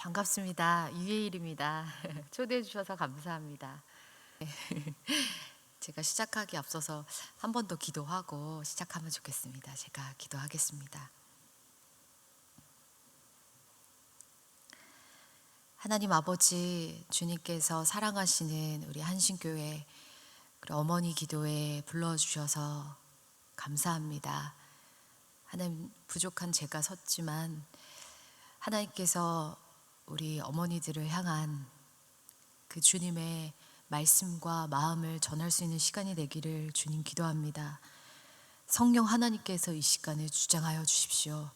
반갑습니다. 유예일입니다. 초대해 주셔서 감사합니다. 제가 시작하기 앞서서 한 번 더 기도하고 시작하면 좋겠습니다. 제가 기도하겠습니다. 하나님 아버지, 주님께서 사랑하시는 우리 한신교회 그리고 어머니 기도에 불러주셔서 감사합니다. 하나님, 부족한 제가 섰지만 하나님께서 우리 어머니들을 향한 그 주님의 말씀과 마음을 전할 수 있는 시간이 되기를 주님 기도합니다. 성령 하나님께서 이 시간을 주장하여 주십시오.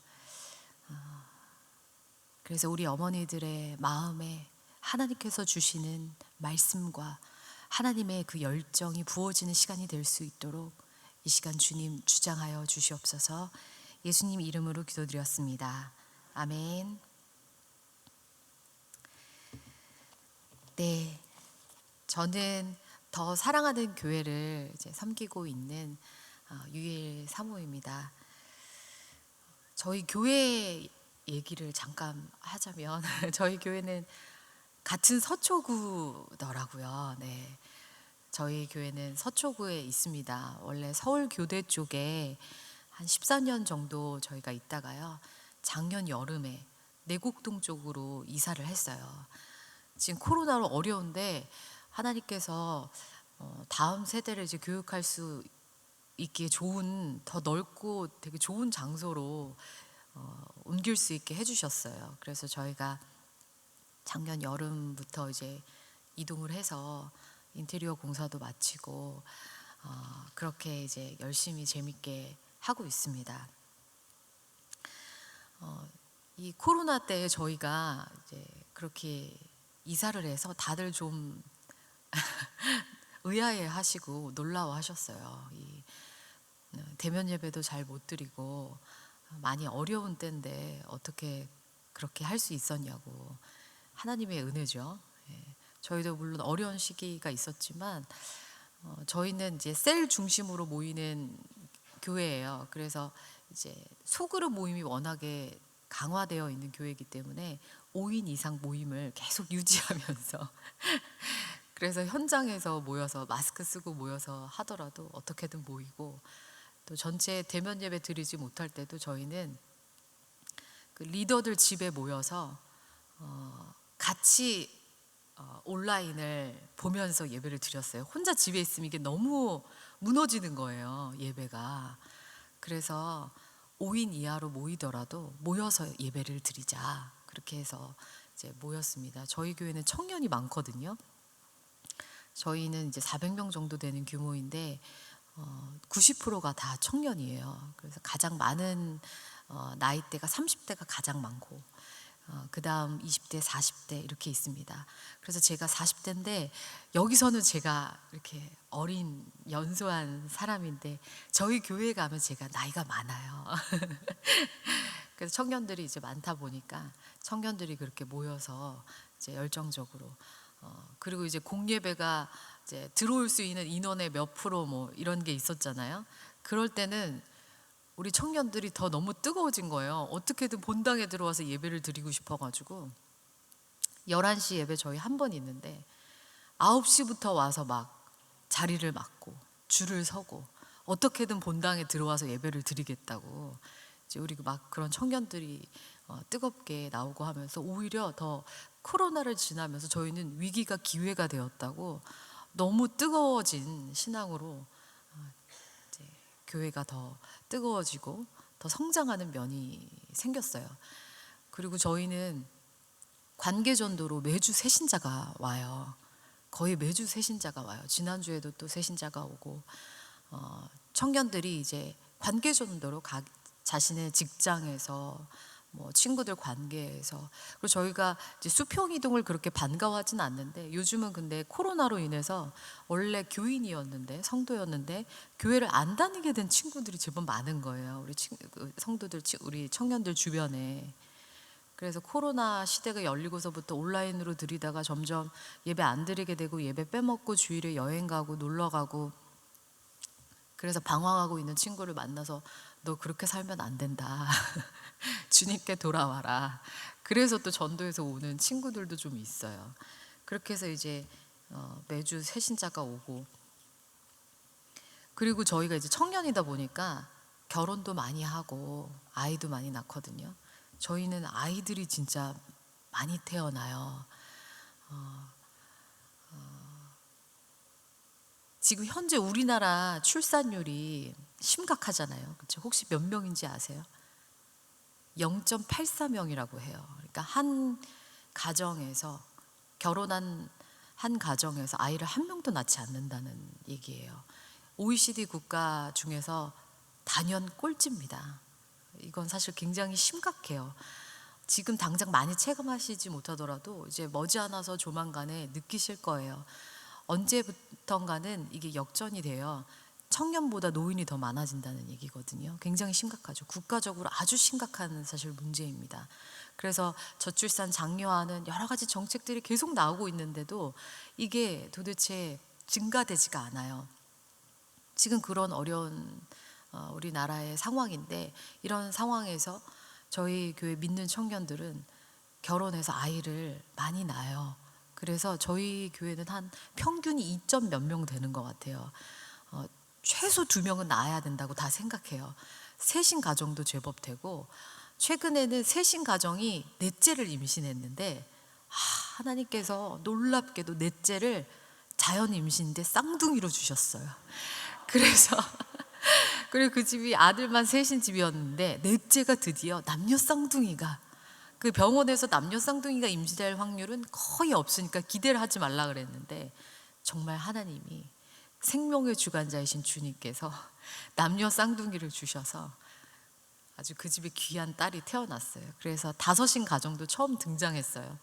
그래서 우리 어머니들의 마음에 하나님께서 주시는 말씀과 하나님의 그 열정이 부어지는 시간이 될 수 있도록 이 시간 주님 주장하여 주시옵소서. 예수님 이름으로 기도드렸습니다. 아멘. 네, 저는 더 사랑하는 교회를 이제 섬기고 있는 유일 사모입니다. 저희 교회 얘기를 잠깐 하자면 저희 교회는 같은 서초구더라고요. 네, 저희 교회는 서초구에 있습니다. 원래 서울교대 쪽에 한 14년 정도 저희가 있다가요, 작년 여름에 내곡동 쪽으로 이사를 했어요. 지금 코로나로 어려운데 하나님께서 다음 세대를 이제 교육할 수 있기에 좋은, 더 넓고 되게 좋은 장소로 옮길 수 있게 해주셨어요. 그래서 저희가 작년 여름부터 이제 이동을 해서 인테리어 공사도 마치고 그렇게 이제 열심히 재밌게 하고 있습니다. 이 코로나 때 저희가 이제 그렇게 이사를 해서 다들 좀 의아해 하시고 놀라워 하셨어요. 이 대면 예배도 잘 못 드리고 많이 어려운 때인데 어떻게 그렇게 할 수 있었냐고. 하나님의 은혜죠. 예. 저희도 물론 어려운 시기가 있었지만 저희는 이제 셀 중심으로 모이는 교회예요. 그래서 이제 소그룹 모임이 워낙에 강화되어 있는 교회이기 때문에 5인 이상 모임을 계속 유지하면서 그래서 현장에서 모여서 마스크 쓰고 모여서 하더라도 어떻게든 모이고, 또 전체 대면 예배 드리지 못할 때도 저희는 그 리더들 집에 모여서 같이 온라인을 보면서 예배를 드렸어요. 혼자 집에 있으면 이게 너무 무너지는 거예요, 예배가. 그래서 5인 이하로 모이더라도 모여서 예배를 드리자, 그렇게 해서 이제 모였습니다. 저희 교회는 청년이 많거든요. 저희는 이제 400명 정도 되는 규모인데 90%가 다 청년이에요. 그래서 가장 많은 나이대가 30대가 가장 많고, 그 다음 20대, 40대 이렇게 있습니다. 그래서 제가 40대인데 여기서는 제가 이렇게 어린 연소한 사람인데 저희 교회에 가면 제가 나이가 많아요. 그래서 청년들이 이제 많다 보니까 청년들이 그렇게 모여서 이제 열정적으로 그리고 이제 공예배가 이제 들어올 수 있는 인원의 몇 프로 뭐 이런 게 있었잖아요. 그럴 때는 우리 청년들이 더 너무 뜨거워진 거예요. 어떻게든 본당에 들어와서 예배를 드리고 싶어가지고 11시 예배 저희 한 번 있는데 9시부터 와서 막 자리를 막고 줄을 서고 어떻게든 본당에 들어와서 예배를 드리겠다고 이제 우리 막 그런 청년들이 뜨겁게 나오고 하면서 오히려 더 코로나를 지나면서 저희는 위기가 기회가 되었다고 너무 뜨거워진 신앙으로 이제 교회가 더 뜨거워지고 더 성장하는 면이 생겼어요. 그리고 저희는 관계 전도로 매주 새신자가 와요. 거의 매주 새신자가 와요. 지난주에도 또 새신자가 오고 청년들이 이제 관계 전도로 자신의 직장에서 뭐 친구들 관계에서, 그리고 저희가 이제 수평 이동을 그렇게 반가워하진 않는데 요즘은 근데 코로나로 인해서 원래 교인이었는데 성도였는데 교회를 안 다니게 된 친구들이 제법 많은 거예요. 우리 성도들, 우리 청년들 주변에. 그래서 코로나 시대가 열리고서부터 온라인으로 드리다가 점점 예배 안 드리게 되고 예배 빼먹고 주일에 여행 가고 놀러 가고, 그래서 방황하고 있는 친구를 만나서 너 그렇게 살면 안 된다. 주님께 돌아와라. 그래서 또 전도에서 오는 친구들도 좀 있어요. 그렇게 해서 이제 매주 새신자가 오고, 그리고 저희가 이제 청년이다 보니까 결혼도 많이 하고 아이도 많이 낳거든요. 저희는 아이들이 진짜 많이 태어나요. 지금 현재 우리나라 출산율이 심각하잖아요. 그렇죠? 혹시 몇 명인지 아세요? 0.84명이라고 해요. 그러니까 한 가정에서, 결혼한 한 가정에서 아이를 한 명도 낳지 않는다는 얘기예요. OECD 국가 중에서 단연 꼴찌입니다. 이건 사실 굉장히 심각해요. 지금 당장 많이 체감하시지 못하더라도 이제 머지않아서 조만간에 느끼실 거예요. 언제부턴가는 이게 역전이 돼요. 청년보다 노인이 더 많아진다는 얘기거든요. 굉장히 심각하죠. 국가적으로 아주 심각한 사실 문제입니다. 그래서 저출산 장려하는 여러 가지 정책들이 계속 나오고 있는데도 이게 도대체 증가되지가 않아요. 지금 그런 어려운 우리나라의 상황인데, 이런 상황에서 저희 교회 믿는 청년들은 결혼해서 아이를 많이 낳아요. 그래서 저희 교회는 한 평균이 2점 몇 명 되는 것 같아요. 최소 2명은 낳아야 된다고 다 생각해요. 셋인 가정도 제법 되고, 최근에는 셋인 가정이 넷째를 임신했는데, 하나님께서 놀랍게도 넷째를 자연 임신인데 쌍둥이로 주셨어요. 그래서 그리고 그 집이 아들만 셋인 집이었는데, 넷째가 드디어 남녀 쌍둥이가, 그 병원에서 남녀 쌍둥이가 임신할 확률은 거의 없으니까 기대를 하지 말라 그랬는데, 정말 하나님이 생명의 주관자이신 주님께서 남녀 쌍둥이를 주셔서 아주 그 집에 귀한 딸이 태어났어요. 그래서 5인 가정도 처음 등장했어요.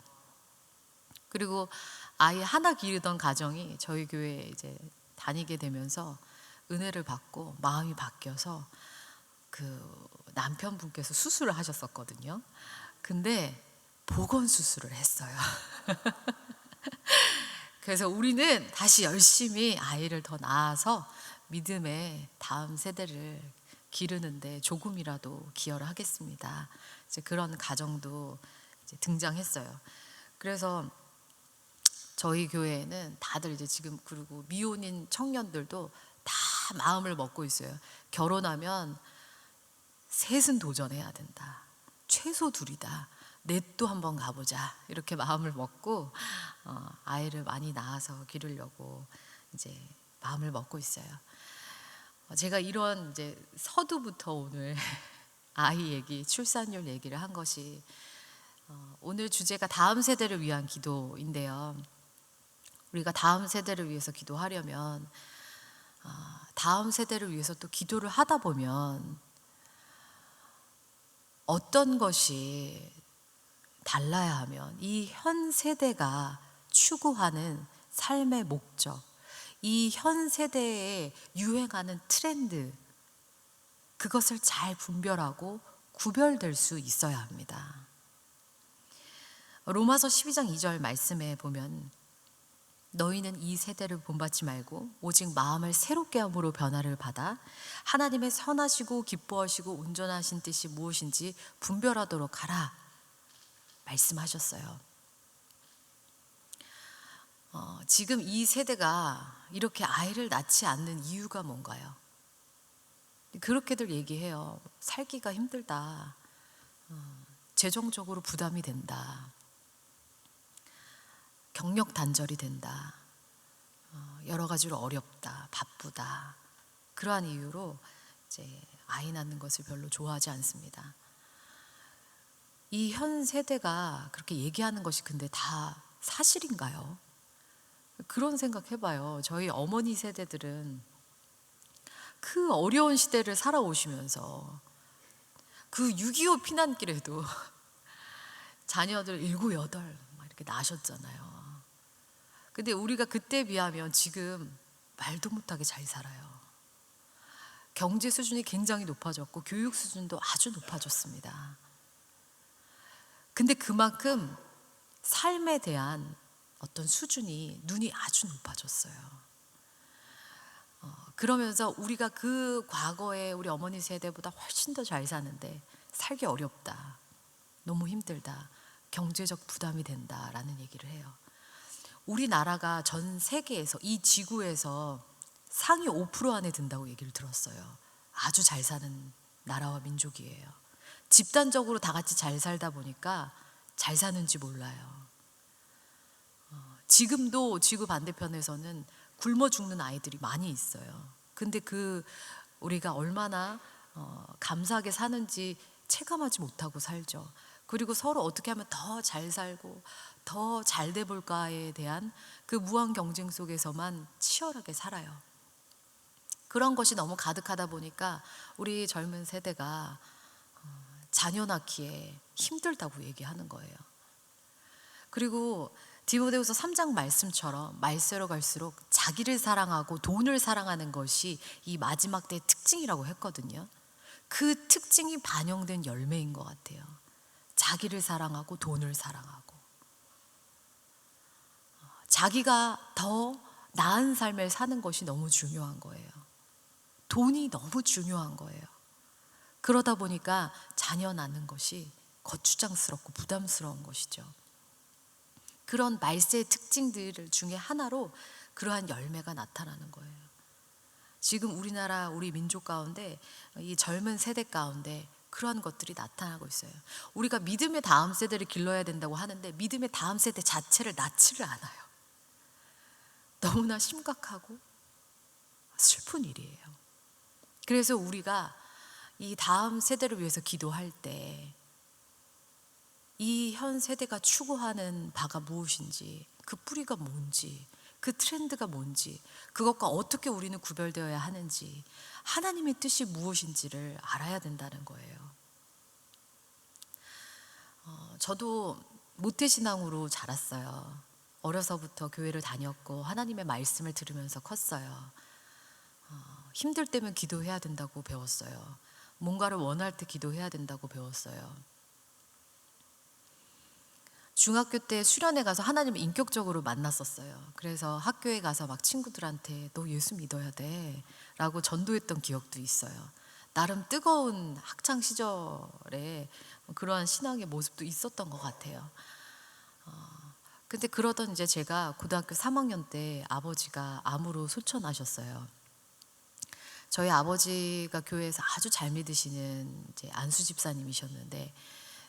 그리고 아이 하나 기르던 가정이 저희 교회에 이제 다니게 되면서 은혜를 받고 마음이 바뀌어서 그 남편분께서 수술을 하셨었거든요. 근데 보건 수술을 했어요. 그래서 우리는 다시 열심히 아이를 더 낳아서 믿음의 다음 세대를 기르는데 조금이라도 기여를 하겠습니다. 이제 그런 가정도 이제 등장했어요. 그래서 저희 교회에는 다들 이제 지금, 그리고 미혼인 청년들도 다 마음을 먹고 있어요. 결혼하면 셋은 도전해야 된다. 최소 2이다. 넷도 한번 가보자. 이렇게 마음을 먹고 아이를 많이 낳아서 기르려고 이제 마음을 먹고 있어요. 제가 이런 이제 서두부터 오늘 아이 얘기, 출산율 얘기를 한 것이, 오늘 주제가 다음 세대를 위한 기도인데요. 우리가 다음 세대를 위해서 기도하려면, 다음 세대를 위해서 또 기도를 하다 보면 어떤 것이 달라야 하면, 이 현 세대가 추구하는 삶의 목적, 이 현 세대에 유행하는 트렌드, 그것을 잘 분별하고 구별될 수 있어야 합니다. 로마서 12장 2절 말씀에 보면, 너희는 이 세대를 본받지 말고 오직 마음을 새롭게 함으로 변화를 받아 하나님의 선하시고 기뻐하시고 온전하신 뜻이 무엇인지 분별하도록 하라 말씀하셨어요. 지금 이 세대가 이렇게 아이를 낳지 않는 이유가 뭔가요? 그렇게들 얘기해요. 살기가 힘들다. 재정적으로 부담이 된다. 경력 단절이 된다. 여러 가지로 어렵다. 바쁘다. 그러한 이유로 이제 아이 낳는 것을 별로 좋아하지 않습니다. 이 현 세대가 그렇게 얘기하는 것이 근데 다 사실인가요? 그런 생각 해봐요. 저희 어머니 세대들은 그 어려운 시대를 살아오시면서 그 6.25 피난길에도 자녀들 7, 8 막 이렇게 낳으셨잖아요. 근데 우리가 그때 비하면 지금 말도 못하게 잘 살아요. 경제 수준이 굉장히 높아졌고 교육 수준도 아주 높아졌습니다. 근데 그만큼 삶에 대한 어떤 수준이, 눈이 아주 높아졌어요. 그러면서 우리가 그 과거에 우리 어머니 세대보다 훨씬 더 잘 사는데 살기 어렵다. 너무 힘들다. 경제적 부담이 된다라는 얘기를 해요. 우리나라가 전 세계에서 이 지구에서 상위 5% 안에 든다고 얘기를 들었어요. 아주 잘 사는 나라와 민족이에요. 집단적으로 다 같이 잘 살다 보니까 잘 사는지 몰라요. 지금도 지구 반대편에서는 굶어 죽는 아이들이 많이 있어요. 근데 우리가 얼마나 감사하게 사는지 체감하지 못하고 살죠. 그리고 서로 어떻게 하면 더 잘 살고 더 잘 돼 볼까에 대한 그 무한 경쟁 속에서만 치열하게 살아요. 그런 것이 너무 가득하다 보니까 우리 젊은 세대가 자녀 낳기에 힘들다고 얘기하는 거예요. 그리고 디모데후서 3장 말씀처럼 말세로 갈수록 자기를 사랑하고 돈을 사랑하는 것이 이 마지막 때의 특징이라고 했거든요. 그 특징이 반영된 열매인 것 같아요. 자기를 사랑하고 돈을 사랑하고 자기가 더 나은 삶을 사는 것이 너무 중요한 거예요. 돈이 너무 중요한 거예요. 그러다 보니까 자녀 낳는 것이 거추장스럽고 부담스러운 것이죠. 그런 말세의 특징들 중에 하나로 그러한 열매가 나타나는 거예요. 지금 우리나라 우리 민족 가운데 이 젊은 세대 가운데 그러한 것들이 나타나고 있어요. 우리가 믿음의 다음 세대를 길러야 된다고 하는데 믿음의 다음 세대 자체를 낳지를 않아요. 너무나 심각하고 슬픈 일이에요. 그래서 우리가 이 다음 세대를 위해서 기도할 때 이 현 세대가 추구하는 바가 무엇인지, 그 뿌리가 뭔지, 그 트렌드가 뭔지, 그것과 어떻게 우리는 구별되어야 하는지, 하나님의 뜻이 무엇인지를 알아야 된다는 거예요. 저도 모태신앙으로 자랐어요. 어려서부터 교회를 다녔고 하나님의 말씀을 들으면서 컸어요. 힘들 때면 기도해야 된다고 배웠어요. 뭔가를 원할 때 기도해야 된다고 배웠어요. 중학교 때 수련회 가서 하나님을 인격적으로 만났었어요. 그래서 학교에 가서 막 친구들한테 너 예수 믿어야 돼 라고 전도했던 기억도 있어요. 나름 뜨거운 학창 시절에 그러한 신앙의 모습도 있었던 것 같아요. 근데 그러던 이제 제가 고등학교 3학년 때 아버지가 암으로 소천하셨어요. 저희 아버지가 교회에서 아주 잘 믿으시는 이제 안수 집사님이셨는데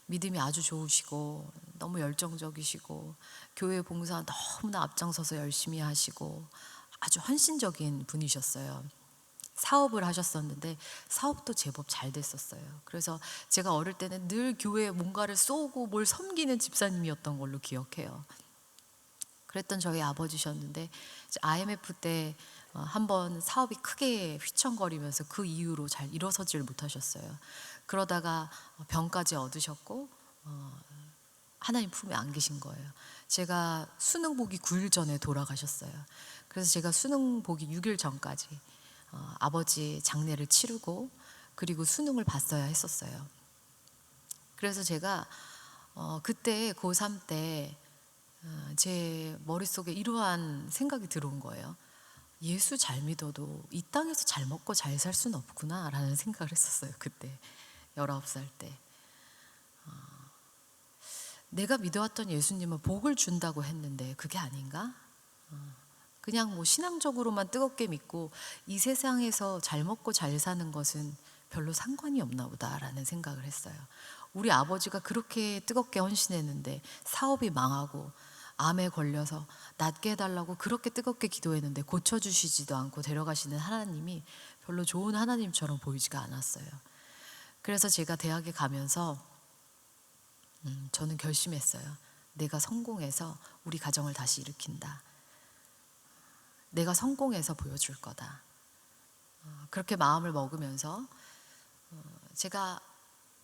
믿음이 아주 좋으시고 너무 열정적이시고 교회 봉사 너무나 앞장서서 열심히 하시고 아주 헌신적인 분이셨어요. 사업을 하셨었는데 사업도 제법 잘 됐었어요. 그래서 제가 어릴 때는 늘 교회에 뭔가를 쏘고 뭘 섬기는 집사님이었던 걸로 기억해요. 그랬던 저희 아버지셨는데 IMF 때 한번 사업이 크게 휘청거리면서 그 이후로 잘 일어서질 못하셨어요. 그러다가 병까지 얻으셨고 하나님 품에 안 계신 거예요. 제가 수능 보기 9일 전에 돌아가셨어요. 그래서 제가 수능 보기 6일 전까지 아버지 장례를 치르고 그리고 수능을 봤어야 했었어요. 그래서 제가 그때 고3 때 제 머릿속에 이러한 생각이 들어온 거예요. 예수 잘 믿어도 이 땅에서 잘 먹고 잘 살 수는 없구나 라는 생각을 했었어요. 그때 19살 때 내가 믿어왔던 예수님은 복을 준다고 했는데 그게 아닌가? 그냥 뭐 신앙적으로만 뜨겁게 믿고 이 세상에서 잘 먹고 잘 사는 것은 별로 상관이 없나 보다라는 생각을 했어요. 우리 아버지가 그렇게 뜨겁게 헌신했는데 사업이 망하고 암에 걸려서 낫게 해달라고 그렇게 뜨겁게 기도했는데 고쳐주시지도 않고 데려가시는 하나님이 별로 좋은 하나님처럼 보이지가 않았어요. 그래서 제가 대학에 가면서 저는 결심했어요. 내가 성공해서 우리 가정을 다시 일으킨다. 내가 성공해서 보여줄 거다. 그렇게 마음을 먹으면서 제가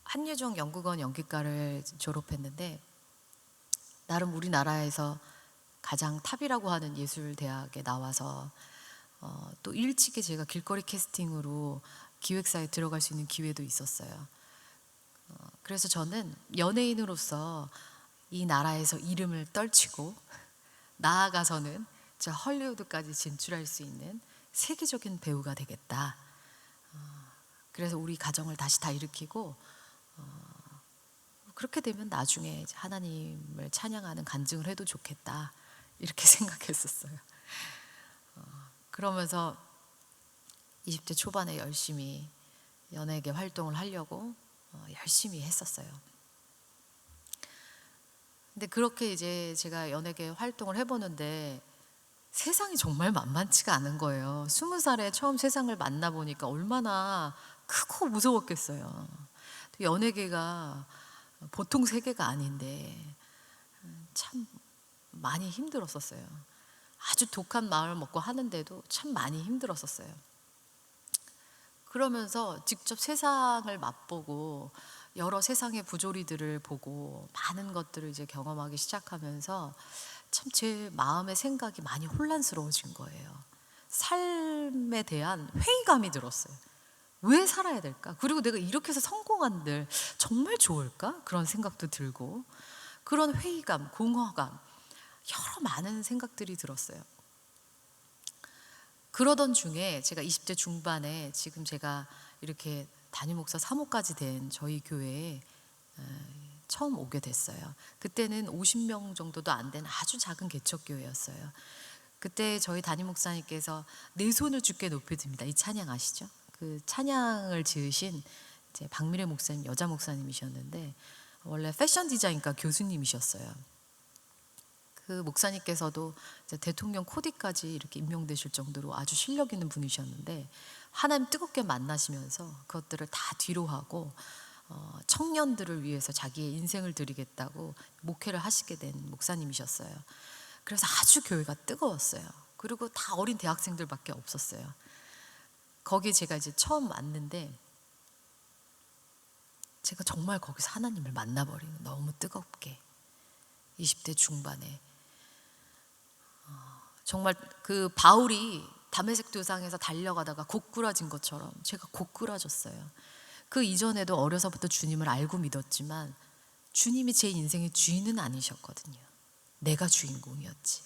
한예종 연극원 연기과를 졸업했는데 나름 우리나라에서 가장 탑이라고 하는 예술대학에 나와서 또 일찍이 제가 길거리 캐스팅으로 기획사에 들어갈 수 있는 기회도 있었어요. 그래서 저는 연예인으로서 이 나라에서 이름을 떨치고 나아가서는 저 헐리우드까지 진출할 수 있는 세계적인 배우가 되겠다. 그래서 우리 가정을 다시 다 일으키고 그렇게 되면 나중에 이제 하나님을 찬양하는 간증을 해도 좋겠다 이렇게 생각했었어요. 그러면서 20대 초반에 열심히 연예계 활동을 하려고 열심히 했었어요. 근데 그렇게 이제 제가 연예계 활동을 해보는데 세상이 정말 만만치가 않은 거예요. 20살에 처음 세상을 만나보니까 얼마나 크고 무서웠겠어요. 연예계가 보통 세계가 아닌데 참 많이 힘들었었어요. 아주 독한 마음을 먹고 하는데도 참 많이 힘들었었어요. 그러면서 직접 세상을 맛보고 여러 세상의 부조리들을 보고 많은 것들을 이제 경험하기 시작하면서 참 제 마음의 생각이 많이 혼란스러워진 거예요. 삶에 대한 회의감이 들었어요. 왜 살아야 될까? 그리고 내가 이렇게 해서 성공한들 정말 좋을까? 그런 생각도 들고 그런 회의감, 공허감, 여러 많은 생각들이 들었어요. 그러던 중에 제가 20대 중반에 지금 제가 이렇게 담임 목사 사모까지 된 저희 교회에 처음 오게 됐어요. 그때는 50명 정도도 안 된 아주 작은 개척교회였어요. 그때 저희 담임 목사님께서 내 손을 주께 높이 듭니다. 이 찬양 아시죠? 그 찬양을 지으신 이제 박미래 목사님, 여자 목사님이셨는데 원래 패션 디자인과 교수님이셨어요. 그 목사님께서도 이제 대통령 코디까지 이렇게 임명되실 정도로 아주 실력 있는 분이셨는데 하나님 뜨겁게 만나시면서 그것들을 다 뒤로 하고 청년들을 위해서 자기의 인생을 드리겠다고 목회를 하시게 된 목사님이셨어요. 그래서 아주 교회가 뜨거웠어요. 그리고 다 어린 대학생들밖에 없었어요. 거기에 제가 이제 처음 왔는데 제가 정말 거기서 하나님을 만나버리는 너무 뜨겁게 20대 중반에 정말 그 바울이 다메섹 도상에서 달려가다가 고꾸라진 것처럼 제가 고꾸라졌어요. 그 이전에도 어려서부터 주님을 알고 믿었지만 주님이 제 인생의 주인은 아니셨거든요. 내가 주인공이었지.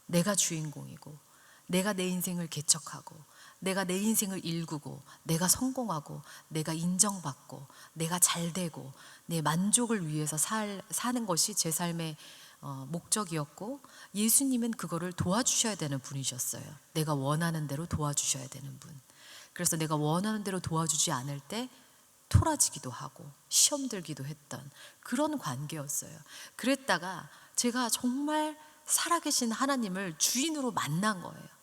내가 주인공이고 내가 내 인생을 개척하고 내가 내 인생을 일구고 내가 성공하고 내가 인정받고 내가 잘되고 내 만족을 위해서 사는 것이 제 삶의 목적이었고 예수님은 그거를 도와주셔야 되는 분이셨어요. 내가 원하는 대로 도와주셔야 되는 분. 그래서 내가 원하는 대로 도와주지 않을 때 토라지기도 하고 시험 들기도 했던 그런 관계였어요. 그랬다가 제가 정말 살아계신 하나님을 주인으로 만난 거예요.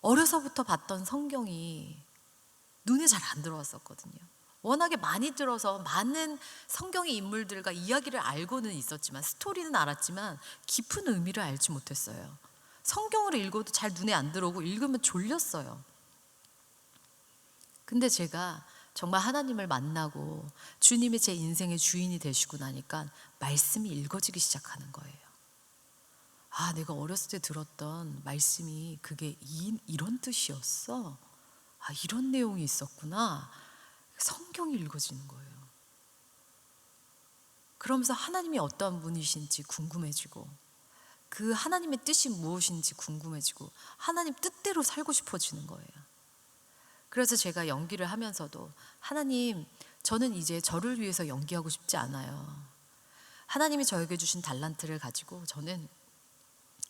어려서부터 봤던 성경이 눈에 잘 안 들어왔었거든요. 워낙에 많이 들어서 많은 성경의 인물들과 이야기를 알고는 있었지만 스토리는 알았지만 깊은 의미를 알지 못했어요. 성경을 읽어도 잘 눈에 안 들어오고 읽으면 졸렸어요. 근데 제가 정말 하나님을 만나고 주님이 제 인생의 주인이 되시고 나니까 말씀이 읽어지기 시작하는 거예요. 아, 내가 어렸을 때 들었던 말씀이 그게 이런 뜻이었어? 아, 이런 내용이 있었구나. 성경이 읽어지는 거예요. 그러면서 하나님이 어떤 분이신지 궁금해지고 그 하나님의 뜻이 무엇인지 궁금해지고 하나님 뜻대로 살고 싶어지는 거예요. 그래서 제가 연기를 하면서도 하나님, 저는 이제 저를 위해서 연기하고 싶지 않아요. 하나님이 저에게 주신 달란트를 가지고 저는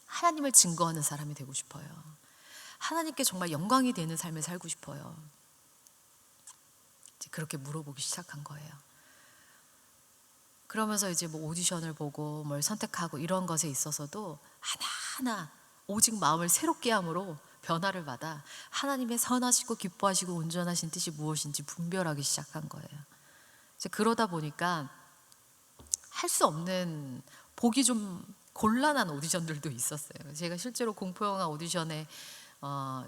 하나님을 증거하는 사람이 되고 싶어요. 하나님께 정말 영광이 되는 삶을 살고 싶어요. 이제 그렇게 물어보기 시작한 거예요. 그러면서 이제 뭐 오디션을 보고 뭘 선택하고 이런 것에 있어서도 하나하나 오직 마음을 새롭게 함으로 변화를 받아 하나님의 선하시고 기뻐하시고 온전하신 뜻이 무엇인지 분별하기 시작한 거예요. 이제 그러다 보니까 할 수 없는 보기 좀 곤란한 오디션들도 있었어요. 제가 실제로 공포영화 오디션에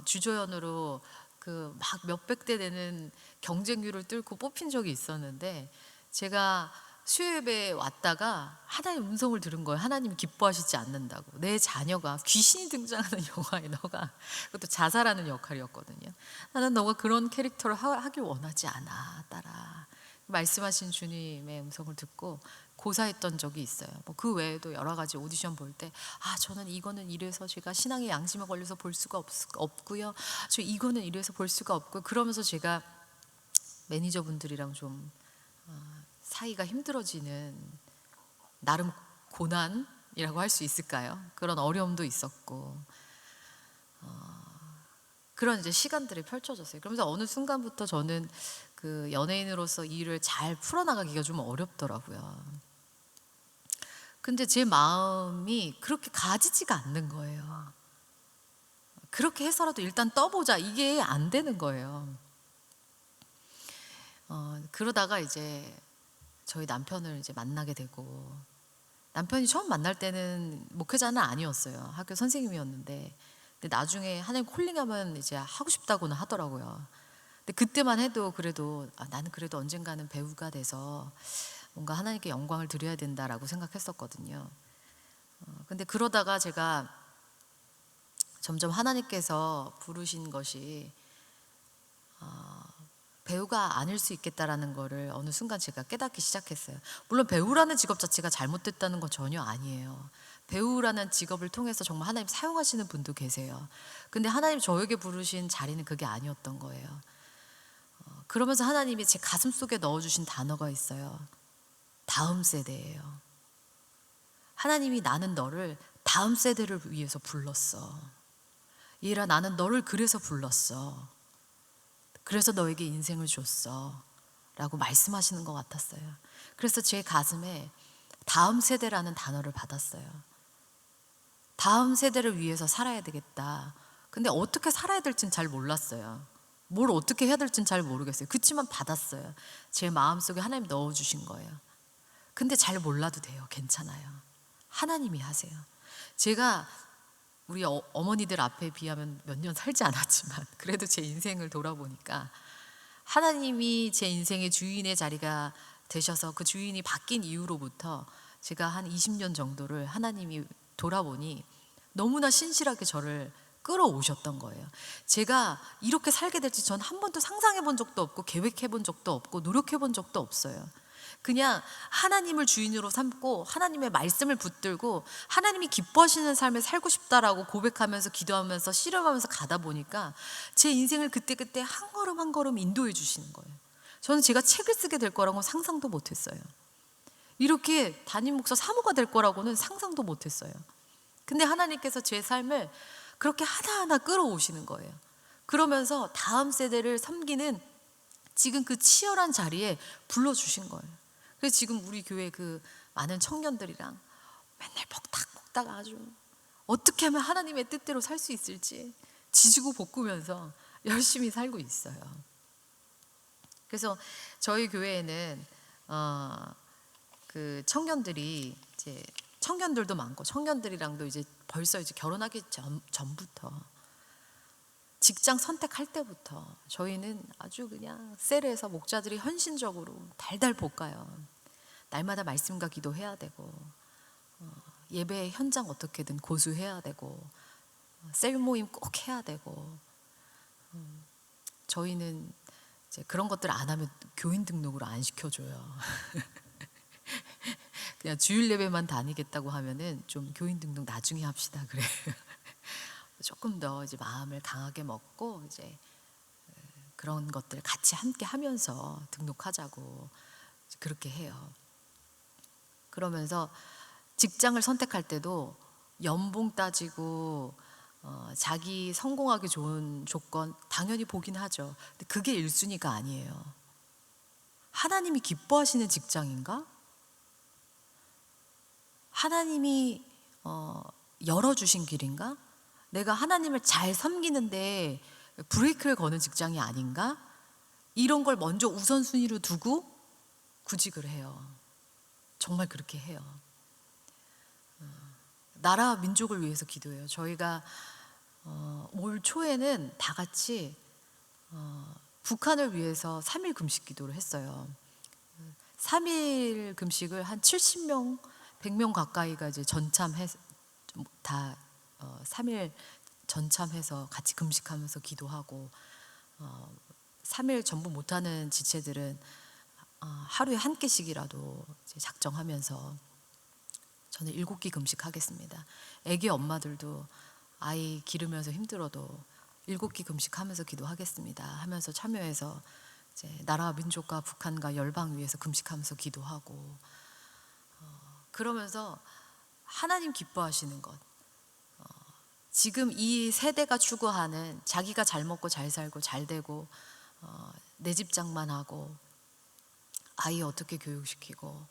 주조연으로 그 막 몇백 대 되는 경쟁률을 뚫고 뽑힌 적이 있었는데 제가 수요예배에 왔다가 하나님의 음성을 들은 거예요. 하나님이 기뻐하시지 않는다고. 내 자녀가 귀신이 등장하는 영화에 너가, 그것도 자살하는 역할이었거든요. 나는 너가 그런 캐릭터를 하길 원하지 않아, 딸아. 말씀하신 주님의 음성을 듣고 고사했던 적이 있어요. 뭐 그 외에도 여러 가지 오디션 볼 때, 아, 저는 이거는 이래서 제가 신앙의 양심에 걸려서 볼 수가 없고요. 저 이거는 이래서 볼 수가 없고, 그러면서 제가 매니저분들이랑 좀 사이가 힘들어지는 나름 고난이라고 할 수 있을까요? 그런 어려움도 있었고 그런 이제 시간들이 펼쳐졌어요. 그러면서 어느 순간부터 저는 그 연예인으로서 일을 잘 풀어나가기가 좀 어렵더라고요. 근데 제 마음이 그렇게 가지지가 않는 거예요. 그렇게 해서라도 일단 떠보자, 이게 안 되는 거예요. 그러다가 이제 저희 남편을 이제 만나게 되고, 남편이 처음 만날 때는 목회자는 아니었어요. 학교 선생님이었는데, 근데 나중에 하나님 콜링하면 이제 하고 싶다고는 하더라고요. 근데 그때만 해도 그래도 나는 그래도 언젠가는 배우가 돼서 뭔가 하나님께 영광을 드려야 된다라고 생각했었거든요. 근데 그러다가 제가 점점 하나님께서 부르신 것이 배우가 아닐 수 있겠다라는 거를 어느 순간 제가 깨닫기 시작했어요. 물론 배우라는 직업 자체가 잘못됐다는 건 전혀 아니에요. 배우라는 직업을 통해서 정말 하나님 사용하시는 분도 계세요. 근데 하나님 저에게 부르신 자리는 그게 아니었던 거예요. 그러면서 하나님이 제 가슴 속에 넣어주신 단어가 있어요. 다음 세대예요. 하나님이 나는 너를 다음 세대를 위해서 불렀어. 얘라, 나는 너를 그래서 불렀어. 그래서 너에게 인생을 줬어. 라고 말씀하시는 것 같았어요. 그래서 제 가슴에 다음 세대라는 단어를 받았어요. 다음 세대를 위해서 살아야 되겠다. 근데 어떻게 살아야 될진 잘 몰랐어요. 뭘 어떻게 해야 될진 잘 모르겠어요. 그치만 받았어요. 제 마음속에 하나님 넣어주신 거예요. 근데 잘 몰라도 돼요. 괜찮아요. 하나님이 하세요. 제가 우리 어머니들 앞에 비하면 몇 년 살지 않았지만 그래도 제 인생을 돌아보니까 하나님이 제 인생의 주인의 자리가 되셔서 그 주인이 바뀐 이후로부터 제가 한 20년 정도를 하나님이 돌아보니 너무나 신실하게 저를 끌어오셨던 거예요. 제가 이렇게 살게 될지 전 한 번도 상상해 본 적도 없고 계획해 본 적도 없고 노력해 본 적도 없어요. 그냥 하나님을 주인으로 삼고 하나님의 말씀을 붙들고 하나님이 기뻐하시는 삶을 살고 싶다라고 고백하면서 기도하면서 씨름하면서 가다 보니까 제 인생을 그때그때 한 걸음 한 걸음 인도해 주시는 거예요. 저는 제가 책을 쓰게 될 거라고는 상상도 못했어요. 이렇게 담임 목사 사모가 될 거라고는 상상도 못했어요. 근데 하나님께서 제 삶을 그렇게 하나하나 끌어오시는 거예요. 그러면서 다음 세대를 섬기는 지금 그 치열한 자리에 불러주신 거예요. 그래서 지금 우리 교회 그 많은 청년들이랑 맨날 벅닥벅닥 아주 어떻게 하면 하나님의 뜻대로 살 수 있을지 지지고 볶으면서 열심히 살고 있어요. 그래서 저희 교회에는 그 청년들이 이제 청년들도 많고 청년들이랑도 이제 벌써 이제 결혼하기 전부터 직장 선택할 때부터 저희는 아주 그냥 셀에서 목자들이 헌신적으로 달달 볶아요. 날마다 말씀과 기도해야 되고 예배 현장 어떻게든 고수해야 되고 셀 모임 꼭 해야 되고 저희는 이제 그런 것들 안 하면 교인 등록을 안 시켜줘요. 그냥 주일 예배만 다니겠다고 하면은 좀 교인 등록 나중에 합시다 그래요. 조금 더 이제 마음을 강하게 먹고 이제 그런 것들 같이 함께 하면서 등록하자고 그렇게 해요. 그러면서 직장을 선택할 때도 연봉 따지고 자기 성공하기 좋은 조건 당연히 보긴 하죠. 근데 그게 1순위가 아니에요. 하나님이 기뻐하시는 직장인가? 하나님이 열어주신 길인가? 내가 하나님을 잘 섬기는데 브레이크를 거는 직장이 아닌가? 이런 걸 먼저 우선순위로 두고 구직을 해요. 정말 그렇게 해요. 나라 민족을 위해서 기도해요. 저희가 올 초에는 다 같이 북한을 위해서 3일 금식 기도를 했어요. 3일 금식을 한 70명, 100명 가까이가 이제 전참해서 다 3일 전참해서 같이 금식하면서 기도하고 3일 전부 못하는 지체들은 하루에 한 끼씩이라도 이제 작정하면서 저는 7끼 금식하겠습니다. 애기 엄마들도 아이 기르면서 힘들어도 7끼 금식하면서 기도하겠습니다 하면서 참여해서 이제 나라와 민족과 북한과 열방 위해서 금식하면서 기도하고 그러면서 하나님 기뻐하시는 것, 지금 이 세대가 추구하는 자기가 잘 먹고 잘 살고 잘 되고 내 집장만 하고 아이 어떻게 교육시키고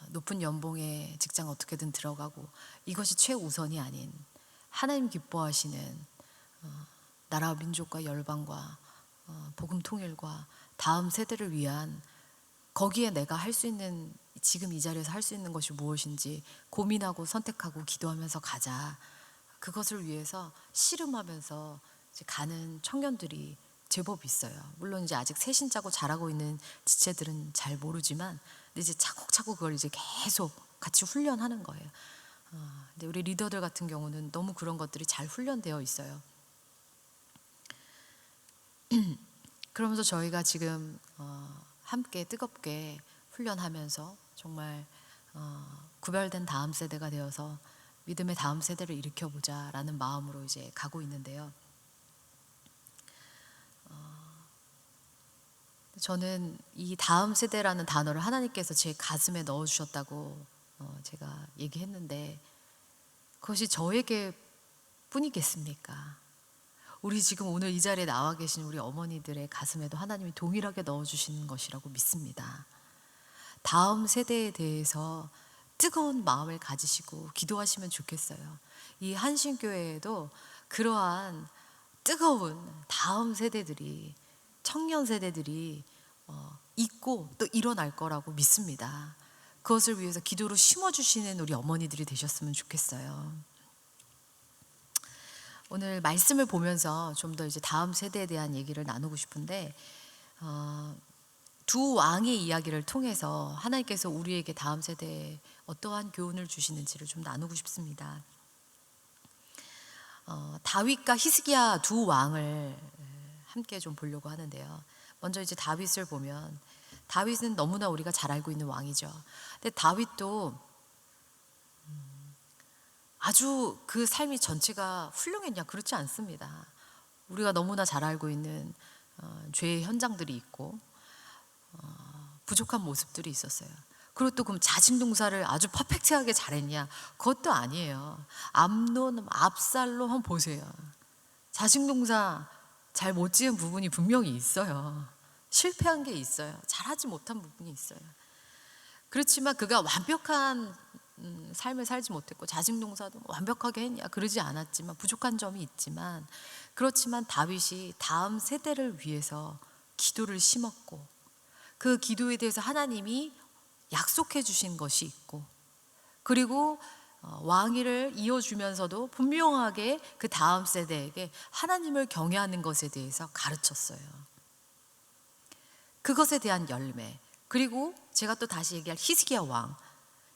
높은 연봉에 직장 어떻게든 들어가고 이것이 최우선이 아닌 하나님 기뻐하시는 나라와 민족과 열방과 복음 통일과 다음 세대를 위한, 거기에 내가 할 수 있는, 지금 이 자리에서 할 수 있는 것이 무엇인지 고민하고 선택하고 기도하면서 가자. 그것을 위해서 씨름하면서 이제 가는 청년들이 제법 있어요. 물론 이제 아직 새신자고 잘하고 있는 지체들은 잘 모르지만, 근데 이제 차곡차곡 그걸 이제 계속 같이 훈련하는 거예요. 근데 우리 리더들 같은 경우는 너무 그런 것들이 잘 훈련되어 있어요. 그러면서 저희가 지금 함께 뜨겁게 훈련하면서 정말 구별된 다음 세대가 되어서 믿음의 다음 세대를 일으켜보자라는 마음으로 이제 가고 있는데요. 저는 이 다음 세대라는 단어를 하나님께서 제 가슴에 넣어주셨다고 제가 얘기했는데, 그것이 저에게 뿐이겠습니까? 우리 지금 오늘 이 자리에 나와 계신 우리 어머니들의 가슴에도 하나님이 동일하게 넣어주시는 것이라고 믿습니다. 다음 세대에 대해서 뜨거운 마음을 가지시고 기도하시면 좋겠어요. 이 한신교회에도 그러한 뜨거운 다음 세대들이, 청년 세대들이 있고 또 일어날 거라고 믿습니다. 그것을 위해서 기도로 심어주시는 우리 어머니들이 되셨으면 좋겠어요. 오늘 말씀을 보면서 좀 더 이제 다음 세대에 대한 얘기를 나누고 싶은데, 두 왕의 이야기를 통해서 하나님께서 우리에게 다음 세대에 어떠한 교훈을 주시는지를 좀 나누고 싶습니다. 다윗과 히스기야 두 왕을 함께 좀 보려고 하는데요. 먼저 이제 다윗을 보면, 다윗은 너무나 우리가 잘 알고 있는 왕이죠. 근데 다윗도 아주 그 삶이 전체가 훌륭했냐, 그렇지 않습니다. 우리가 너무나 잘 알고 있는 죄의 현장들이 있고 부족한 모습들이 있었어요. 그리고 또 그럼 자식농사를 아주 퍼펙트하게 잘했냐? 그것도 아니에요. 암논, 압살롬 한번 보세요. 자식농사 잘 못 지은 부분이 분명히 있어요. 실패한 게 있어요. 잘하지 못한 부분이 있어요. 그렇지만 그가 완벽한 삶을 살지 못했고 자식농사도 완벽하게 했냐? 그러지 않았지만 부족한 점이 있지만, 그렇지만 다윗이 다음 세대를 위해서 기도를 심었고 그 기도에 대해서 하나님이 약속해 주신 것이 있고, 그리고 왕위를 이어주면서도 분명하게 그 다음 세대에게 하나님을 경외하는 것에 대해서 가르쳤어요. 그것에 대한 열매. 그리고 제가 또 다시 얘기할 히스기야 왕.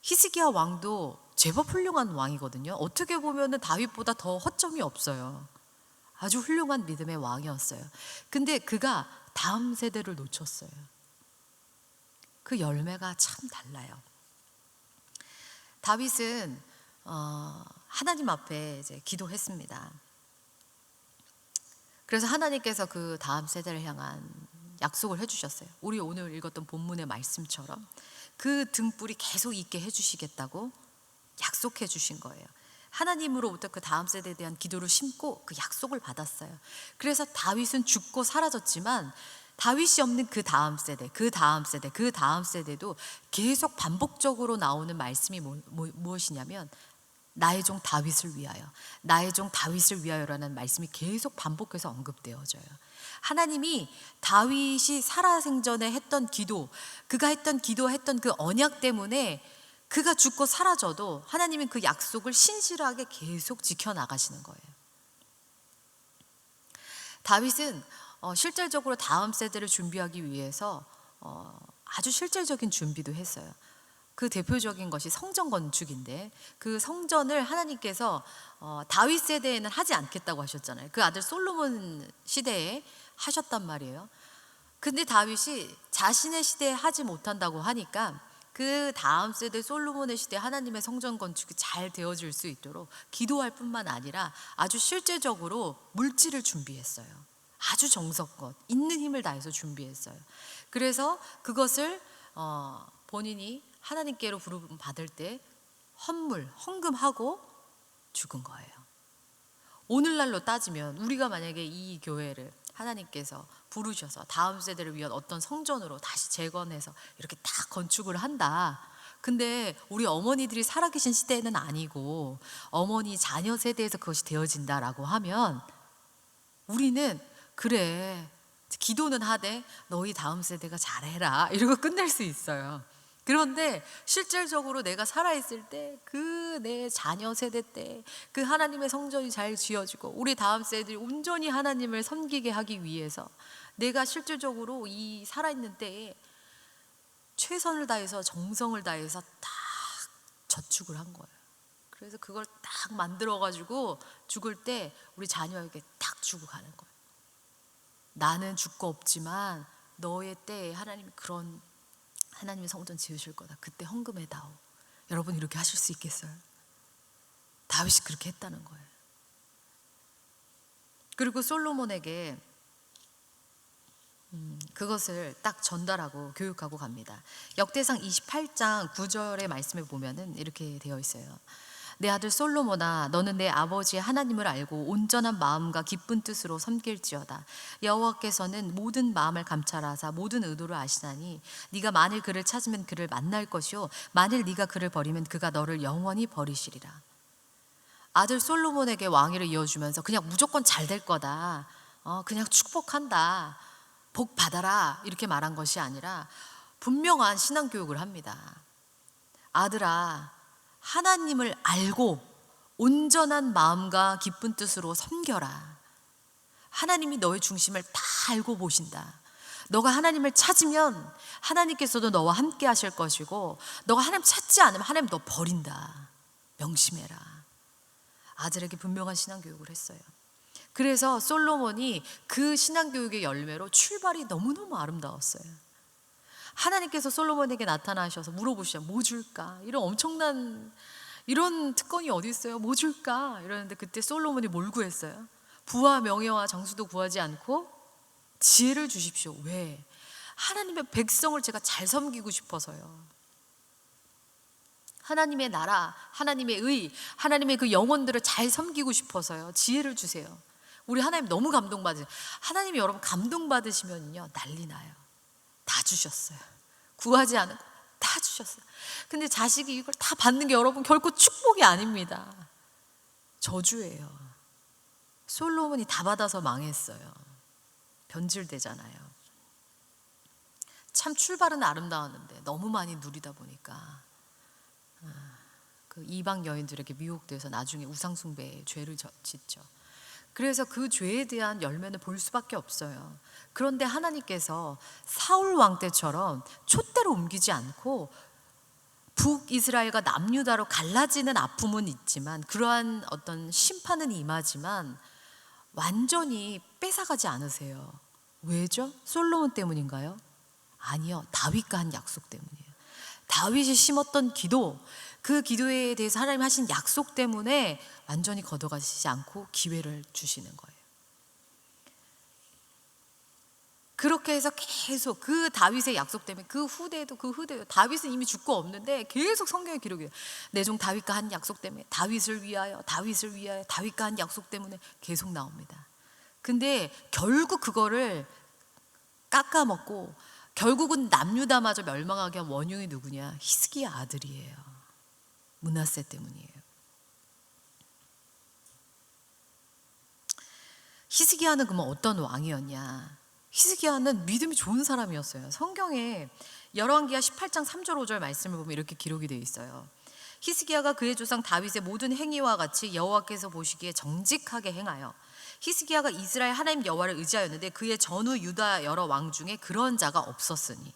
히스기야 왕도 제법 훌륭한 왕이거든요. 어떻게 보면은 다윗보다 더 허점이 없어요. 아주 훌륭한 믿음의 왕이었어요. 근데 그가 다음 세대를 놓쳤어요. 그 열매가 참 달라요. 다윗은 하나님 앞에 이제 기도했습니다. 그래서 하나님께서 그 다음 세대를 향한 약속을 해주셨어요. 우리 오늘 읽었던 본문의 말씀처럼 그 등불이 계속 있게 해주시겠다고 약속해 주신 거예요. 하나님으로부터 그 다음 세대에 대한 기도를 심고 그 약속을 받았어요. 그래서 다윗은 죽고 사라졌지만 다윗이 없는 그 다음 세대, 그 다음 세대, 그 다음 세대도 계속 반복적으로 나오는 말씀이 무엇이냐면 나의 종 다윗을 위하여, 나의 종 다윗을 위하여라는 말씀이 계속 반복해서 언급되어져요. 하나님이 다윗이 살아생전에 했던 기도, 그가 했던 기도했던 그 언약 때문에 그가 죽고 사라져도 하나님은 그 약속을 신실하게 계속 지켜나가시는 거예요. 다윗은 실질적으로 다음 세대를 준비하기 위해서 아주 실질적인 준비도 했어요. 그 대표적인 것이 성전 건축인데, 그 성전을 하나님께서 다윗 세대에는 하지 않겠다고 하셨잖아요. 그 아들 솔로몬 시대에 하셨단 말이에요. 근데 다윗이 자신의 시대에 하지 못한다고 하니까 그 다음 세대 솔로몬의 시대에 하나님의 성전 건축이 잘 되어질 수 있도록 기도할 뿐만 아니라 아주 실제적으로 물질을 준비했어요. 아주 정성껏 있는 힘을 다해서 준비했어요. 그래서 그것을 본인이 하나님께로 부름 받을 때 헌금하고 죽은 거예요. 오늘날로 따지면 우리가 만약에 이 교회를 하나님께서 부르셔서 다음 세대를 위한 어떤 성전으로 다시 재건해서 이렇게 딱 건축을 한다. 근데 우리 어머니들이 살아계신 시대는 아니고 어머니 자녀 세대에서 그것이 되어진다라고 하면 우리는 그래, 기도는 하되 너희 다음 세대가 잘해라 이러고 끝낼 수 있어요. 그런데 실질적으로 내가 살아있을 때 그 내 자녀 세대 때 그 하나님의 성전이 잘 지어지고 우리 다음 세대들이 온전히 하나님을 섬기게 하기 위해서 내가 실질적으로 이 살아있는 때에 최선을 다해서 정성을 다해서 딱 저축을 한 거예요. 그래서 그걸 딱 만들어가지고 죽을 때 우리 자녀에게 딱 주고 가는 거예요. 나는 죽고 없지만 너의 때에 하나님이 그런 하나님의 성전 지으실 거다. 그때 헌금해다오. 여러분 이렇게 하실 수 있겠어요? 다윗이 그렇게 했다는 거예요. 그리고 솔로몬에게 그것을 딱 전달하고 교육하고 갑니다. 역대상 28장 9절의 말씀에 보면은 이렇게 되어 있어요. 내 아들 솔로몬아, 너는 내 아버지의 하나님을 알고 온전한 마음과 기쁜 뜻으로 섬길지어다. 여호와께서는 모든 마음을 감찰하사 모든 의도를 아시나니 네가 만일 그를 찾으면 그를 만날 것이요 만일 네가 그를 버리면 그가 너를 영원히 버리시리라. 아들 솔로몬에게 왕위를 이어주면서 그냥 무조건 잘 될 거다, 그냥 축복한다, 복 받아라 이렇게 말한 것이 아니라 분명한 신앙교육을 합니다. 아들아, 하나님을 알고 온전한 마음과 기쁜 뜻으로 섬겨라. 하나님이 너의 중심을 다 알고 보신다. 너가 하나님을 찾으면 하나님께서도 너와 함께 하실 것이고 너가 하나님 찾지 않으면 하나님 너 버린다. 명심해라. 아들에게 분명한 신앙교육을 했어요. 그래서 솔로몬이 그 신앙교육의 열매로 출발이 너무너무 아름다웠어요. 하나님께서 솔로몬에게 나타나셔서 물어보시죠. 뭐 줄까? 이런 엄청난 이런 특권이 어디 있어요? 뭐 줄까? 이러는데 그때 솔로몬이 뭘 구했어요? 부와 명예와 정수도 구하지 않고 지혜를 주십시오. 왜? 하나님의 백성을 제가 잘 섬기고 싶어서요. 하나님의 나라, 하나님의 의, 하나님의 그 영혼들을 잘 섬기고 싶어서요. 지혜를 주세요. 우리 하나님 너무 감동받으세요. 하나님이 여러분 감동받으시면요 난리 나요. 다 주셨어요. 구하지 않고 다 주셨어요. 근데 자식이 이걸 다 받는 게 여러분 결코 축복이 아닙니다. 저주예요. 솔로몬이 다 받아서 망했어요. 변질되잖아요. 참 출발은 아름다웠는데 너무 많이 누리다 보니까 그 이방 여인들에게 미혹돼서 나중에 우상숭배의 죄를 짓죠. 그래서 그 죄에 대한 열매는 볼 수밖에 없어요. 그런데 하나님께서 사울 왕 때처럼 촛대로 옮기지 않고 북이스라엘과 남유다로 갈라지는 아픔은 있지만 그러한 어떤 심판은 임하지만 완전히 뺏어가지 않으세요. 왜죠? 솔로몬 때문인가요? 아니요. 다윗과 한 약속 때문이에요. 다윗이 심었던 기도, 그 기도에 대해서 하나님 하신 약속 때문에 완전히 걷어가시지 않고 기회를 주시는 거예요. 그렇게 해서 계속 그 다윗의 약속 때문에 그 후대도 다윗은 이미 죽고 없는데 계속 성경에 기록해요. 내 종 다윗과 한 약속 때문에 다윗을 위하여 다윗과 한 약속 때문에 계속 나옵니다. 근데 결국 그거를 깎아먹고 결국은 남유다마저 멸망하게 한 원흉이 누구냐? 히스기야 아들이에요. 므낫세 때문이에요. 히스기야는 그러면 어떤 왕이었냐? 히스기야는 믿음이 좋은 사람이었어요. 성경에 열왕기하 18장 3절 5절 말씀을 보면 이렇게 기록이 되어 있어요. 히스기야가 그의 조상 다윗의 모든 행위와 같이 여호와께서 보시기에 정직하게 행하여 히스기야가 이스라엘 하나님 여호와를 의지하였는데 그의 전후 유다 여러 왕 중에 그런 자가 없었으니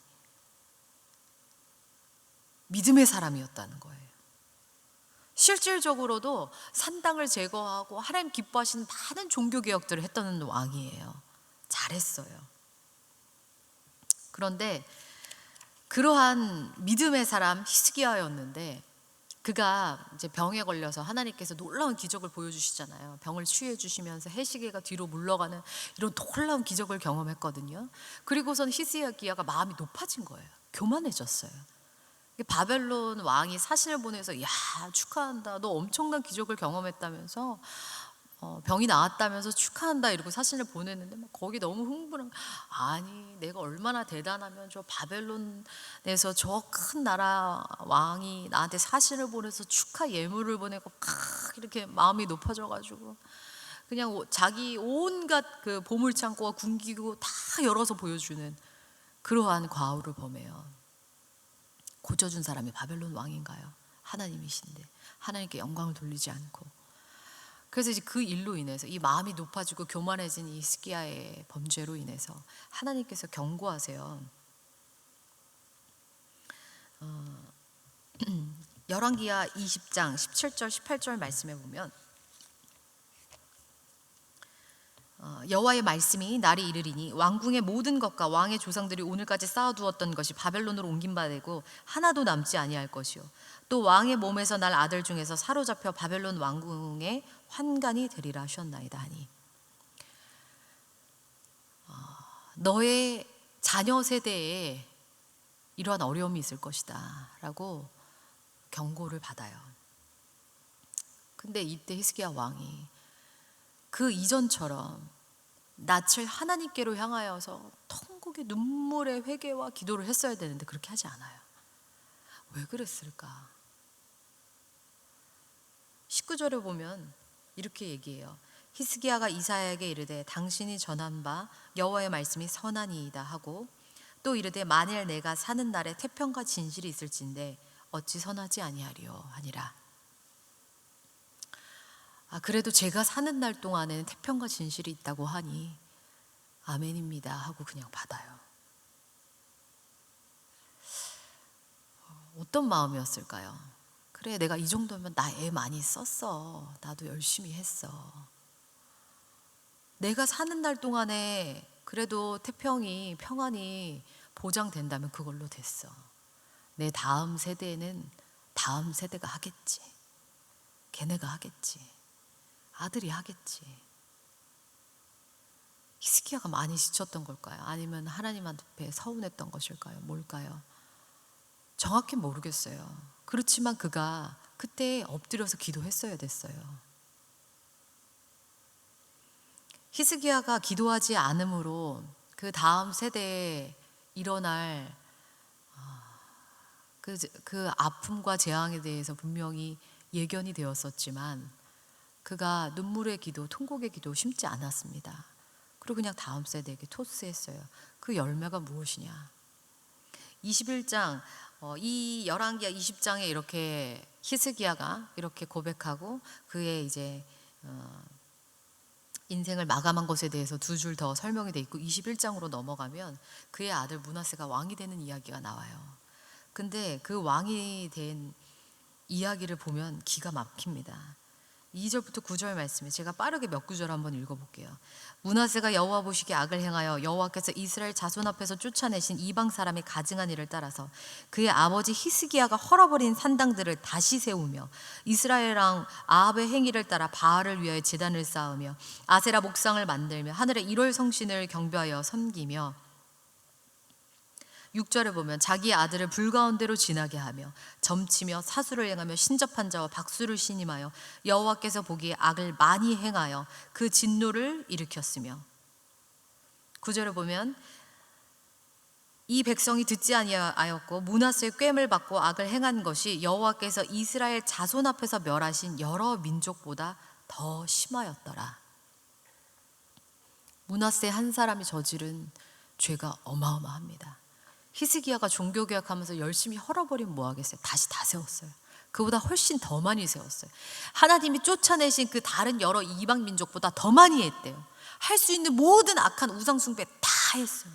믿음의 사람이었다는 거예요. 실질적으로도 산당을 제거하고 하나님 기뻐하시는 많은 종교개혁들을 했던 왕이에요. 잘했어요. 그런데 그러한 믿음의 사람 히스기야였는데 그가 이제 병에 걸려서 하나님께서 놀라운 기적을 보여주시잖아요. 병을 치유해 주시면서 해시계가 뒤로 물러가는 이런 놀라운 기적을 경험했거든요. 그리고선 히스기야가 마음이 높아진 거예요. 교만해졌어요. 바벨론 왕이 사신을 보내서 야, 축하한다, 너 엄청난 기적을 경험했다면서 병이 나았다면서 축하한다 이러고 사신을 보냈는데 막 거기 너무 흥분한, 아니 내가 얼마나 대단하면 저 바벨론에서 저 큰 나라 왕이 나한테 사신을 보내서 축하 예물을 보내고 막 이렇게 마음이 높아져가지고 그냥 자기 온갖 그 보물창고와 군기구 다 열어서 보여주는 그러한 과오를 범해요. 고쳐준 사람이 바벨론 왕인가요? 하나님이신데 하나님께 영광을 돌리지 않고. 그래서 이제 그 일로 인해서 이 마음이 높아지고 교만해진 이 히스기야의 범죄로 인해서 하나님께서 경고하세요. 열왕기하 20장 17절 18절 말씀에 보면 여호와의 말씀이 날이 이르리니 왕궁의 모든 것과 왕의 조상들이 오늘까지 쌓아두었던 것이 바벨론으로 옮긴 바 되고 하나도 남지 아니할 것이요 또 왕의 몸에서 날 아들 중에서 사로잡혀 바벨론 왕궁의 환관이 되리라 하셨나이다 하니, 너의 자녀 세대에 이러한 어려움이 있을 것이다 라고 경고를 받아요. 근데 이때 히스기야 왕이 그 이전처럼 낯을 하나님께로 향하여서 통곡의 눈물의 회개와 기도를 했어야 되는데 그렇게 하지 않아요. 왜 그랬을까? 19절에 보면 이렇게 얘기해요. 히스기야가 이사야에게 이르되 당신이 전한 바 여호와의 말씀이 선하니이다 하고 또 이르되 만일 내가 사는 날에 태평과 진실이 있을진데 어찌 선하지 아니하리요 하니라. 그래도 제가 사는 날 동안에는 태평과 진실이 있다고 하니 아멘입니다 하고 그냥 받아요. 어떤 마음이었을까요? 그래, 내가 이 정도면 나 애 많이 썼어. 나도 열심히 했어. 내가 사는 날 동안에 그래도 태평이, 평안이 보장된다면 그걸로 됐어. 내 다음 세대에는 다음 세대가 하겠지. 걔네가 하겠지. 아들이 하겠지. 히스기야가 많이 지쳤던 걸까요? 아니면 하나님 앞에 서운했던 것일까요? 뭘까요? 정확히 모르겠어요. 그렇지만 그가 그때 엎드려서 기도했어야 됐어요. 히스기야가 기도하지 않으므로 그 다음 세대에 일어날 그 아픔과 재앙에 대해서 분명히 예견이 되었었지만 그가 눈물의 기도, 통곡의 기도 심지 않았습니다. 그리고 그냥 다음 세대에게 토스했어요. 그 열매가 무엇이냐? 21장 이 열왕기하 20장에 이렇게 히스기야가 이렇게 고백하고 그의 이제 인생을 마감한 것에 대해서 두 줄 더 설명이 돼 있고 21장으로 넘어가면 그의 아들 므낫세가 왕이 되는 이야기가 나와요. 근데 그 왕이 된 이야기를 보면 기가 막힙니다. 2절부터 9절 말씀에 제가 빠르게 몇 구절 한번 읽어볼게요. 므낫세가 여호와 보시기에 악을 행하여 여호와께서 이스라엘 자손 앞에서 쫓아내신 이방 사람이 가증한 일을 따라서 그의 아버지 히스기야가 헐어버린 산당들을 다시 세우며 이스라엘 왕 아합의 행위를 따라 바알을 위하여 제단을 쌓으며 아세라 목상을 만들며 하늘의 일월 성신을 경배하여 섬기며 6절에 보면 자기 아들을 불 가운데로 지나게 하며 점치며 사수를 행하며 신접한 자와 박수를 신임하여 여호와께서 보기에 악을 많이 행하여 그 진노를 일으켰으며 9절에 보면 이 백성이 듣지 아니하였고 므낫세의 꾀를 받고 악을 행한 것이 여호와께서 이스라엘 자손 앞에서 멸하신 여러 민족보다 더 심하였더라. 므낫세 한 사람이 저지른 죄가 어마어마합니다. 히스기야가 종교개혁하면서 열심히 헐어버리면 뭐 하겠어요? 다시 다 세웠어요. 그보다 훨씬 더 많이 세웠어요. 하나님이 쫓아내신 그 다른 여러 이방 민족보다 더 많이 했대요. 할 수 있는 모든 악한 우상 숭배 다 했어요.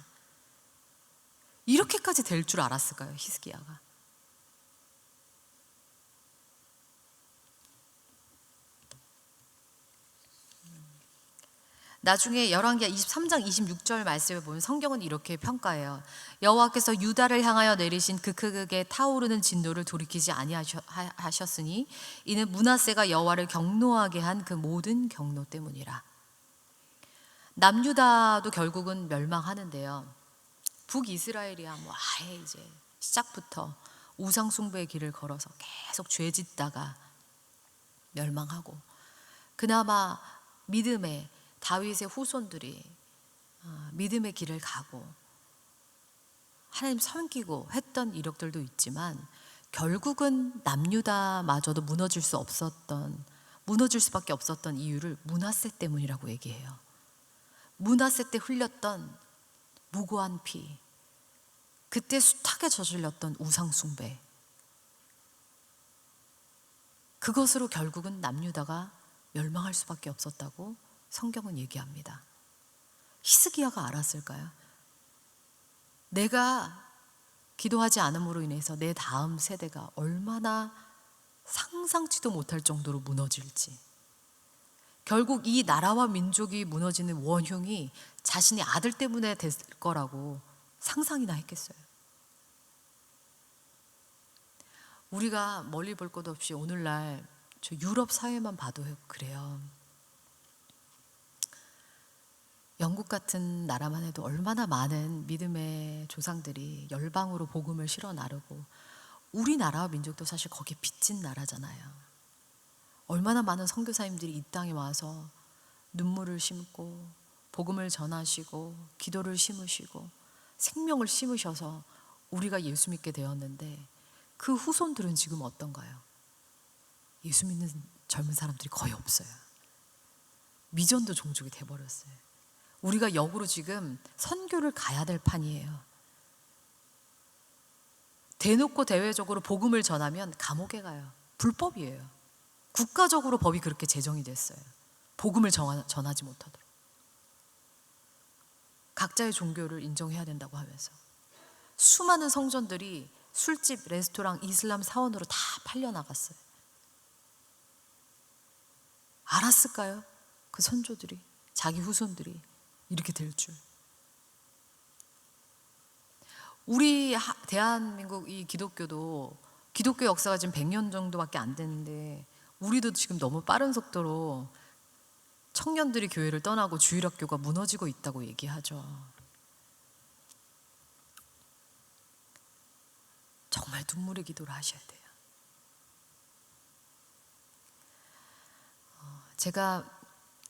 이렇게까지 될 줄 알았을까요? 히스기야가. 나중에 열왕기하 23장 26절 말씀을 보면 성경은 이렇게 평가해요. 여호와께서 유다를 향하여 내리신 그 크게 타오르는 진노를 돌이키지 아니하셨으니 이는 므낫세가 여호와를 경노하게 한 그 모든 경노 때문이라. 남유다도 결국은 멸망하는데요. 북이스라엘이야 뭐 아예 이제 시작부터 우상 숭배의 길을 걸어서 계속 죄짓다가 멸망하고, 그나마 믿음의 다윗의 후손들이 믿음의 길을 가고 하나님 섬기고 했던 이력들도 있지만, 결국은 남유다마저도 무너질 수밖에 없었던 이유를 므낫세 때문이라고 얘기해요. 므낫세 때 흘렸던 무고한 피, 그때 숱하게 저질렀던 우상 숭배, 그것으로 결국은 남유다가 멸망할 수밖에 없었다고 성경은 얘기합니다. 히스기야가 알았을까요? 내가 기도하지 않음으로 인해서 내 다음 세대가 얼마나 상상치도 못할 정도로 무너질지, 결국 이 나라와 민족이 무너지는 원흉이 자신의 아들 때문에 될 거라고 상상이나 했겠어요. 우리가 멀리 볼 것 없이 오늘날 저 유럽 사회만 봐도 그래요. 영국 같은 나라만 해도 얼마나 많은 믿음의 조상들이 열방으로 복음을 실어 나르고, 우리나라와 민족도 사실 거기에 빚진 나라잖아요. 얼마나 많은 선교사님들이 이 땅에 와서 눈물을 심고 복음을 전하시고 기도를 심으시고 생명을 심으셔서 우리가 예수 믿게 되었는데, 그 후손들은 지금 어떤가요? 예수 믿는 젊은 사람들이 거의 없어요. 미전도 종족이 돼버렸어요. 우리가 역으로 지금 선교를 가야 될 판이에요. 대놓고 대외적으로 복음을 전하면 감옥에 가요. 불법이에요. 국가적으로 법이 그렇게 제정이 됐어요. 복음을 전하지 못하도록. 각자의 종교를 인정해야 된다고 하면서 수많은 성전들이 술집, 레스토랑, 이슬람 사원으로 다 팔려나갔어요. 알았을까요? 그 선조들이, 자기 후손들이 이렇게 될 줄. 우리 대한민국 이 기독교 역사가 지금 100년 정도밖에 안 됐는데, 우리도 지금 너무 빠른 속도로 청년들이 교회를 떠나고 주일학교가 무너지고 있다고 얘기하죠. 정말 눈물의 기도를 하셔야 돼요. 제가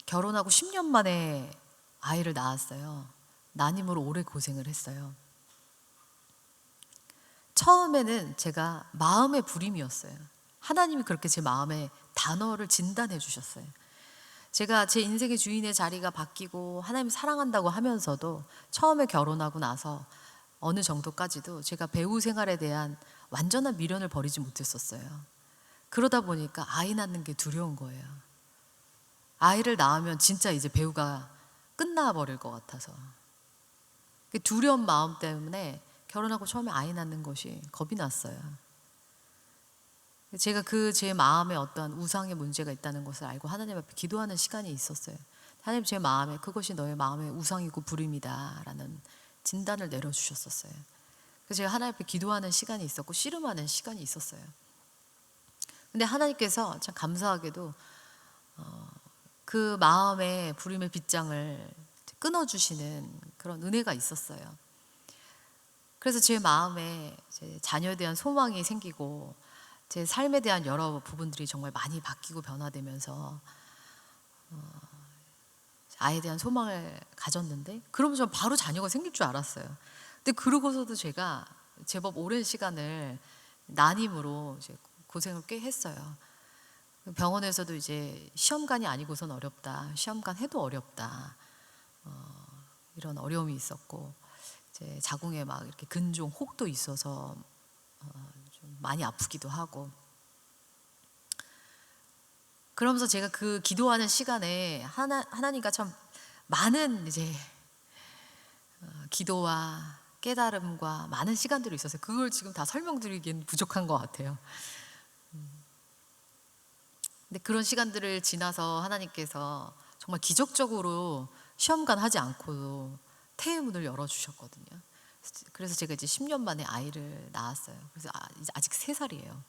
결혼하고 10년 만에 아이를 낳았어요. 난임으로 오래 고생을 했어요. 처음에는 제가 마음의 부림이었어요. 하나님이 그렇게 제 마음에 단어를 진단해 주셨어요. 제가 제 인생의 주인의 자리가 바뀌고 하나님 사랑한다고 하면서도 처음에 결혼하고 나서 어느 정도까지도 제가 배우 생활에 대한 완전한 미련을 버리지 못했었어요. 그러다 보니까 아이 낳는 게 두려운 거예요. 아이를 낳으면 진짜 이제 배우가 끝나버릴 것 같아서, 그 두려운 마음 때문에 결혼하고 처음에 아이 낳는 것이 겁이 났어요. 제가 제 마음에 어떤 우상의 문제가 있다는 것을 알고 하나님 앞에 기도하는 시간이 있었어요. 하나님, 제 마음에 그것이 너의 마음의 우상이고 부림이다 라는 진단을 내려주셨었어요. 그래서 제가 하나님 앞에 기도하는 시간이 있었고 씨름하는 시간이 있었어요. 근데 하나님께서 참 감사하게도 그 마음의 부림의 빗장을 끊어주시는 그런 은혜가 있었어요. 그래서 제 마음에 제 자녀에 대한 소망이 생기고 제 삶에 대한 여러 부분들이 정말 많이 바뀌고 변화되면서 아이에 대한 소망을 가졌는데, 그러면서 바로 자녀가 생길 줄 알았어요. 근데 그러고서도 제가 제법 오랜 시간을 난임으로 이제 고생을 꽤 했어요. 병원에서도 이제 시험관이 아니고선 어렵다, 시험관 해도 어렵다, 이런 어려움이 있었고, 이제 자궁에 막 이렇게 근종, 혹도 있어서 좀 많이 아프기도 하고. 그러면서 제가 그 기도하는 시간에 하나님과 참 많은 이제 기도와 깨달음과 많은 시간들이 있었어요. 그걸 지금 다 설명드리기엔 부족한 것 같아요. 근데 그런 시간들을 지나서 하나님께서 정말 기적적으로 시험관 하지 않고도 태의문을 열어주셨거든요. 그래서 제가 이제 10년 만에 아이를 낳았어요. 그래서 이제 아직 3살이에요.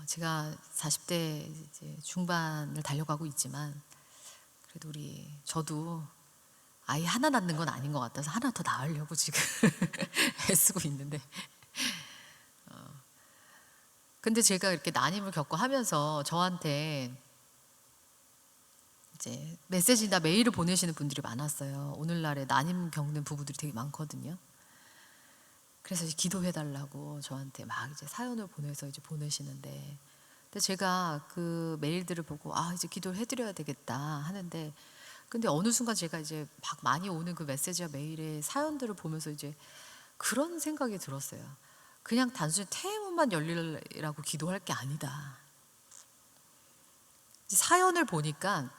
제가 40대 이제 중반을 달려가고 있지만 그래도 저도 아이 하나 낳는 건 아닌 것 같아서 하나 더 낳으려고 지금 애쓰고 있는데, 근데 제가 이렇게 난임을 겪고 하면서 저한테 이제 메시지나 메일을 보내시는 분들이 많았어요. 오늘날에 난임 겪는 부부들이 되게 많거든요. 그래서 이제 기도해달라고 저한테 막 이제 사연을 보내서 이제 보내시는데, 근데 제가 그 메일들을 보고 이제 기도를 해드려야 되겠다 하는데, 근데 어느 순간 제가 이제 막 많이 오는 그 메시지와 메일의 사연들을 보면서 이제 그런 생각이 들었어요. 그냥 단순히 태문만 열리라고 기도할 게 아니다. 사연을 보니까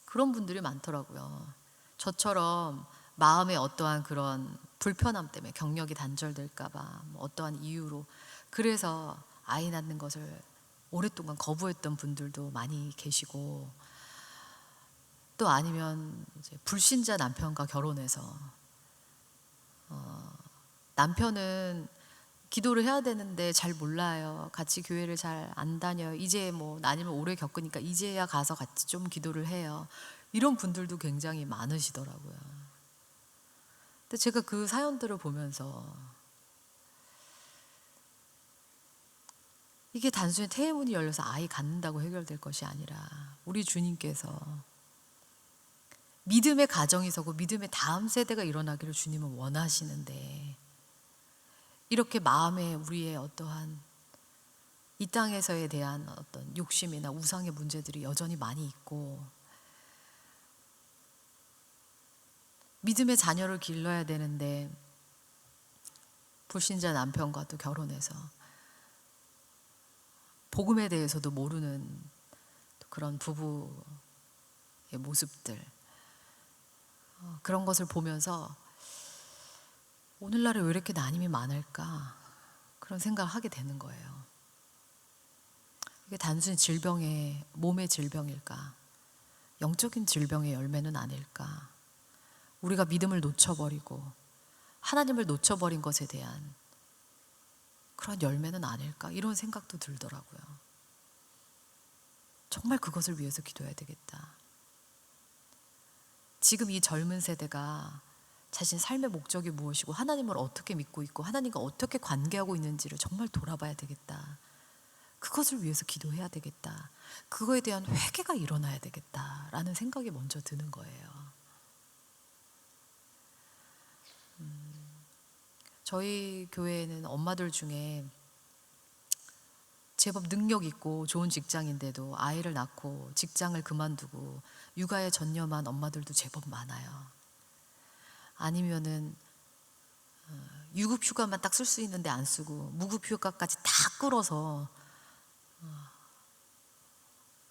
그런 분들이 많더라고요. 저처럼 마음에 어떠한 그런 불편함 때문에 경력이 단절될까봐 어떠한 이유로 그래서 아이 낳는 것을 오랫동안 거부했던 분들도 많이 계시고, 또 아니면 이제 불신자 남편과 결혼해서 남편은 기도를 해야 되는데 잘 몰라요. 같이 교회를 잘 안 다녀요. 이제 난임을 오래 겪으니까 이제야 가서 같이 좀 기도를 해요. 이런 분들도 굉장히 많으시더라고요. 근데 제가 그 사연들을 보면서 이게 단순히 태문이 열려서 아이 갖는다고 해결될 것이 아니라 우리 주님께서 믿음의 가정이 서고 믿음의 다음 세대가 일어나기를 주님은 원하시는데, 이렇게 마음에 우리의 어떠한 이 땅에서에 대한 어떤 욕심이나 우상의 문제들이 여전히 많이 있고, 믿음의 자녀를 길러야 되는데 불신자 남편과도 결혼해서 복음에 대해서도 모르는 그런 부부의 모습들, 그런 것을 보면서 오늘날에 왜 이렇게 난임이 많을까, 그런 생각을 하게 되는 거예요. 이게 단순히 몸의 질병일까? 영적인 질병의 열매는 아닐까? 우리가 믿음을 놓쳐버리고 하나님을 놓쳐버린 것에 대한 그런 열매는 아닐까? 이런 생각도 들더라고요. 정말 그것을 위해서 기도해야 되겠다. 지금 이 젊은 세대가 자신 삶의 목적이 무엇이고 하나님을 어떻게 믿고 있고 하나님과 어떻게 관계하고 있는지를 정말 돌아봐야 되겠다. 그것을 위해서 기도해야 되겠다. 그거에 대한 회개가 일어나야 되겠다라는 생각이 먼저 드는 거예요. 저희 교회에는 엄마들 중에 제법 능력 있고 좋은 직장인데도 아이를 낳고 직장을 그만두고 육아에 전념한 엄마들도 제법 많아요. 아니면은 유급휴가만 딱 쓸 수 있는데 안 쓰고 무급휴가까지 다 끌어서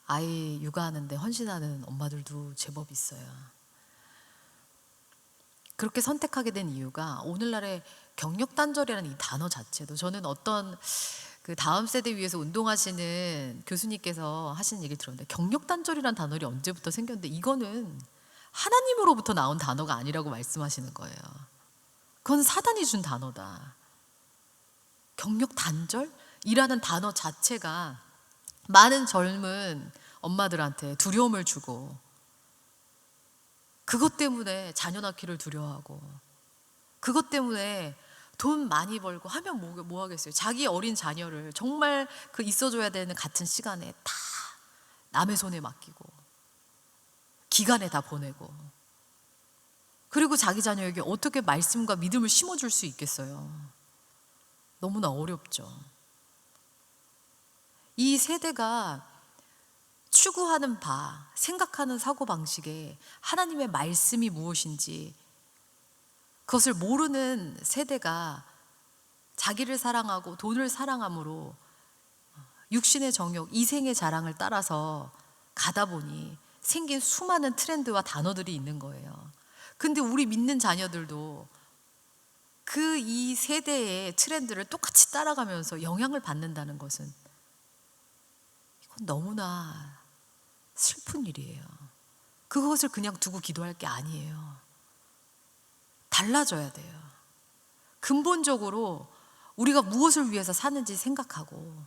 아이 육아하는데 헌신하는 엄마들도 제법 있어요. 그렇게 선택하게 된 이유가 오늘날의 경력 단절이라는 이 단어 자체도, 저는 어떤 그 다음 세대 위해서 운동하시는 교수님께서 하신 얘기를 들었는데, 경력 단절이라는 단어가 언제부터 생겼는데 이거는 하나님으로부터 나온 단어가 아니라고 말씀하시는 거예요. 그건 사단이 준 단어다. 경력 단절이라는 단어 자체가 많은 젊은 엄마들한테 두려움을 주고, 그것 때문에 자녀 낳기를 두려워하고, 그것 때문에 돈 많이 벌고 하면 뭐 하겠어요. 자기 어린 자녀를 정말 그 있어줘야 되는 같은 시간에 다 남의 손에 맡기고 기간에 다 보내고, 그리고 자기 자녀에게 어떻게 말씀과 믿음을 심어줄 수 있겠어요. 너무나 어렵죠. 이 세대가 추구하는 바, 생각하는 사고방식에 하나님의 말씀이 무엇인지 그것을 모르는 세대가 자기를 사랑하고 돈을 사랑함으로 육신의 정욕, 이생의 자랑을 따라서 가다 보니 생긴 수많은 트렌드와 단어들이 있는 거예요. 근데 우리 믿는 자녀들도 그 이 세대의 트렌드를 똑같이 따라가면서 영향을 받는다는 것은 이건 너무나 슬픈 일이에요. 그것을 그냥 두고 기도할 게 아니에요. 달라져야 돼요. 근본적으로 우리가 무엇을 위해서 사는지 생각하고